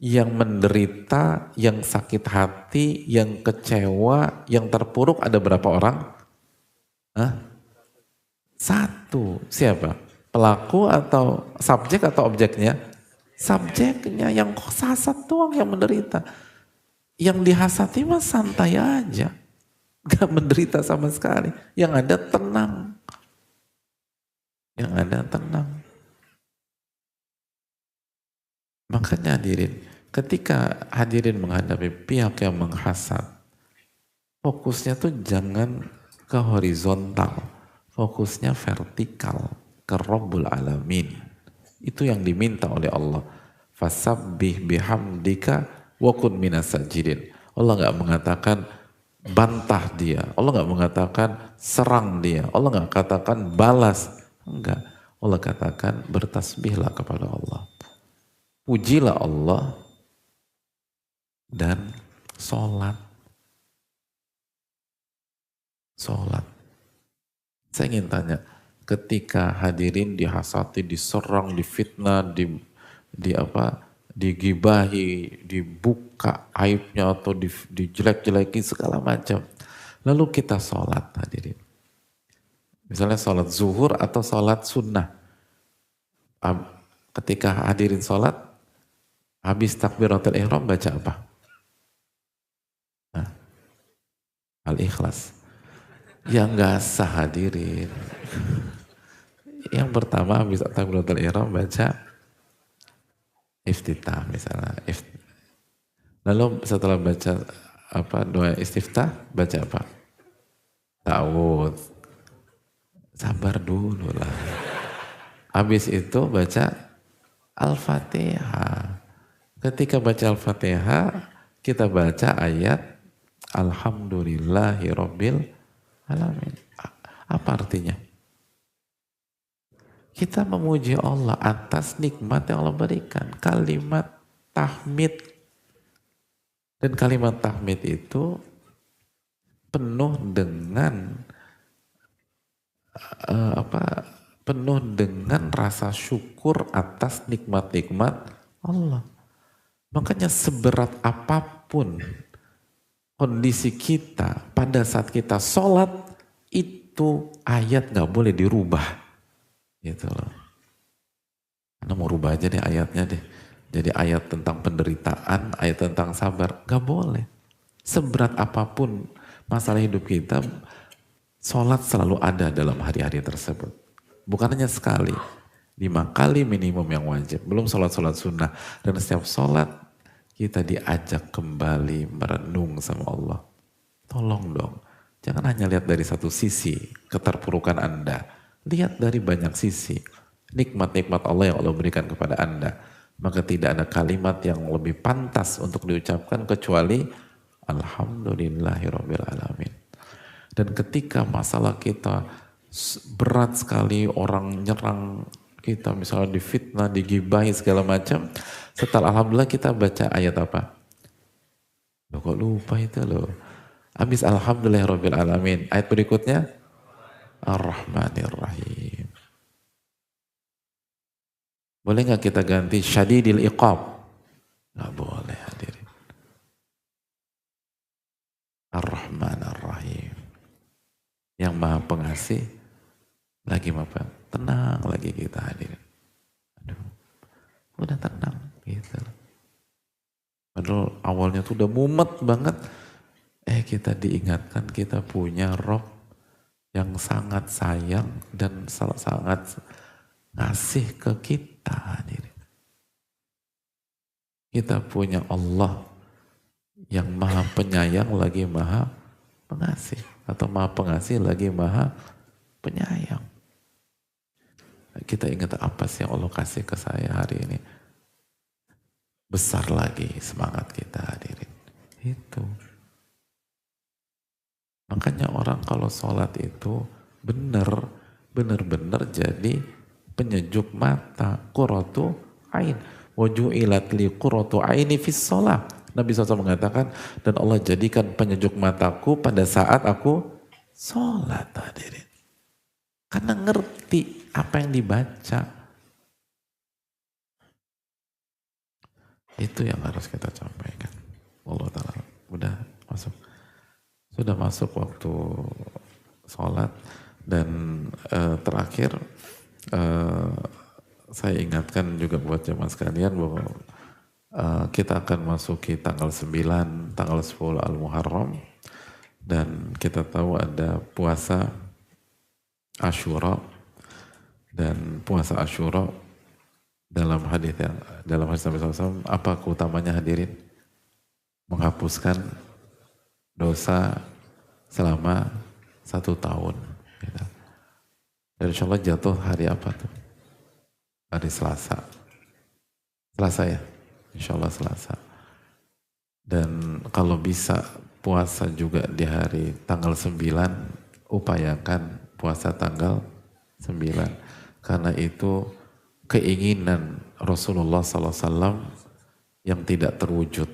yang menderita, yang sakit hati, yang kecewa, yang terpuruk ada berapa orang? Hah? Satu. Siapa? Pelaku atau subjek atau objeknya? Subjeknya, yang hasad doang yang menderita. Yang dihasati mah santai aja. Gak menderita sama sekali. Yang ada tenang. Yang ada tenang. Makanya hadirin, ketika hadirin menghadapi pihak yang menghasad, fokusnya tuh jangan ke horizontal. Fokusnya vertikal. Ke Rabbul Alamin. Itu yang diminta oleh Allah. Fasabbih bihamdika wa kun minas sajidin. Allah nggak mengatakan bantah dia. Allah nggak mengatakan serang dia. Allah nggak katakan balas. Enggak. Allah katakan bertasbihlah kepada Allah. Pujilah Allah dan sholat. Sholat. Saya ingin tanya, ketika hadirin dihasati, diserang, difitnah, digibahi, dibuka aibnya atau dijelek-jelekin segala macam. Lalu kita sholat hadirin. Misalnya sholat zuhur atau sholat sunnah. Ketika hadirin sholat, habis takbiratul ihram baca apa? Nah, Al-Ikhlas. Yang gak sah hadirin. Yang pertama habis takbiratul ihram baca iftitah misalnya. Lalu setelah baca doa istiftah baca apa? Ta'awudz. Sabar dulu lah. Habis itu baca Al-Fatihah. Ketika baca Al-Fatihah kita baca ayat Alhamdulillahi Rabbil Alamin. Apa artinya? Kita memuji Allah atas nikmat yang Allah berikan. Kalimat tahmid. Dan kalimat tahmid itu penuh dengan penuh dengan rasa syukur atas nikmat-nikmat Allah. Makanya seberat apapun kondisi kita pada saat kita sholat, itu ayat gak boleh dirubah. Gitu loh. Karena mau rubah aja deh ayatnya deh. Jadi ayat tentang penderitaan, ayat tentang sabar. Gak boleh. Seberat apapun masalah hidup kita, sholat selalu ada dalam hari-hari tersebut. Bukan hanya sekali. 5 kali minimum yang wajib. Belum sholat-sholat sunnah. Dan setiap sholat kita diajak kembali merenung sama Allah. Tolong dong. Jangan hanya lihat dari satu sisi keterpurukan Anda. Lihat dari banyak sisi. Nikmat-nikmat Allah yang Allah berikan kepada Anda. Maka tidak ada kalimat yang lebih pantas untuk diucapkan kecuali Alhamdulillahirabbil alamin. Dan ketika masalah kita berat sekali, orang nyerang kita misalnya difitnah, digibahi segala macam, setelah Alhamdulillah kita baca ayat apa? Loh kok lupa itu loh. Habis Alhamdulillahirabbil alamin. Ayat berikutnya Ar-Rahmanir-Rahim. Boleh nggak kita ganti Syadidil Iqab? Nggak boleh hadirin. Ar-Rahman Ar-Rahim. Yang maha pengasih, lagi apa? Tenang lagi kita hadirin. Aduh. udah tenang gitu. Padahal awalnya tuh udah mumet banget. Kita diingatkan kita punya Rob yang sangat sayang dan sangat ngasih ke kita. Kita punya Allah yang maha penyayang lagi maha pengasih. Atau maha pengasih lagi maha penyayang. Kita ingat apa sih yang Allah kasih ke saya hari ini. Besar lagi semangat kita hadirin. Itu. Makanya orang kalau sholat itu benar-benar jadi penyejuk mata. Qurratu ain. Waju'ilat li qurratu aini fis sholat. Nabi SAW mengatakan, dan Allah jadikan penyejuk mataku pada saat aku sholat hadirin. Karena ngerti apa yang dibaca. Itu yang harus kita sampaikan. Allah Ta'ala. Sudah masuk waktu sholat. Dan terakhir saya ingatkan juga buat jemaah sekalian bahwa kita akan masuki tanggal 9, tanggal 10 Al-Muharram. Dan kita tahu ada puasa Asyura. Dan puasa Asyura dalam hadis Nabi SAW, apa keutamanya hadirin? Menghapuskan dosa selama 1 tahun. Gitu. Dan insya Allah jatuh hari apa tuh? Hari Selasa. Selasa ya? Insya Allah Selasa. Dan kalau bisa puasa juga di hari tanggal 9, upayakan puasa tanggal 9. Karena itu keinginan Rasulullah SAW yang tidak terwujud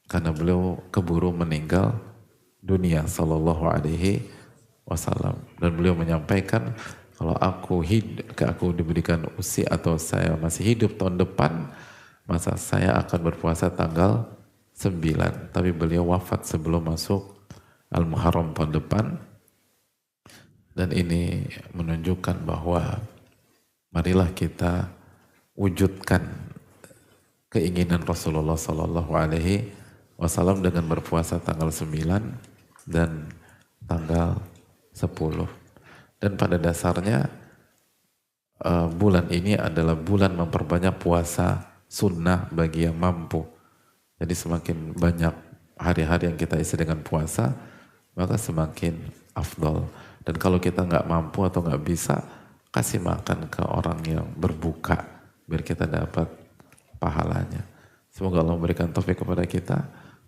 karena beliau keburu meninggal dunia Sallallahu Alaihi Wasallam, dan beliau menyampaikan kalau aku diberikan usia atau saya masih hidup tahun depan, masa saya akan berpuasa tanggal 9, tapi beliau wafat sebelum masuk Al-Muharram tahun depan. Dan ini menunjukkan bahwa marilah kita wujudkan keinginan Rasulullah Sallallahu Alaihi Wasallam dengan berpuasa tanggal 9 dan tanggal 10. Dan pada dasarnya bulan ini adalah bulan memperbanyak puasa sunnah bagi yang mampu. Jadi semakin banyak hari-hari yang kita isi dengan puasa, maka semakin afdol. Dan kalau kita nggak mampu atau nggak bisa, kasih makan ke orang yang berbuka biar kita dapat pahalanya. Semoga Allah memberikan taufik kepada kita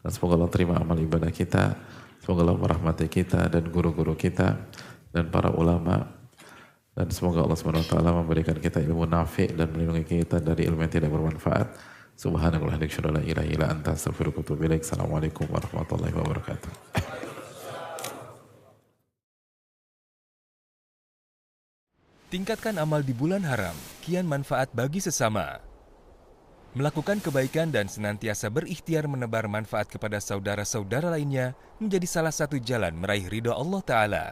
dan semoga Allah terima amal ibadah kita. Semoga Allah merahmati kita dan guru-guru kita dan para ulama, dan semoga Allah SWT memberikan kita ilmu nafi' dan melindungi kita dari ilmu yang tidak bermanfaat. Subhanallah, la ilaha illa anta, astaghfiruka wa atubu ilaik. Assalamualaikum warahmatullahi wabarakatuh. Tingkatkan amal di bulan haram, kian manfaat bagi sesama. Melakukan kebaikan dan senantiasa berikhtiar menebar manfaat kepada saudara-saudara lainnya menjadi salah satu jalan meraih ridha Allah Ta'ala.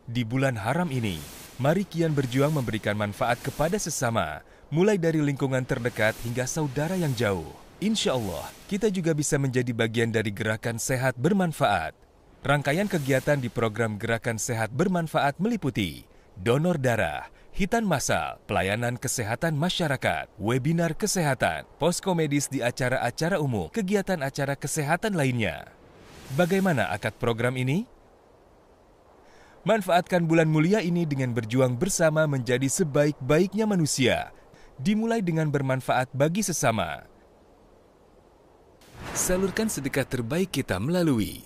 Di bulan haram ini, mari kian berjuang memberikan manfaat kepada sesama, mulai dari lingkungan terdekat hingga saudara yang jauh. Insya Allah, kita juga bisa menjadi bagian dari gerakan sehat bermanfaat. Rangkaian kegiatan di program Gerakan Sehat Bermanfaat meliputi donor darah, hitan massal, pelayanan kesehatan masyarakat, webinar kesehatan, posko medis di acara-acara umum, kegiatan acara kesehatan lainnya. Bagaimana akad program ini? Manfaatkan bulan mulia ini dengan berjuang bersama menjadi sebaik-baiknya manusia. Dimulai dengan bermanfaat bagi sesama. Salurkan sedekah terbaik kita melalui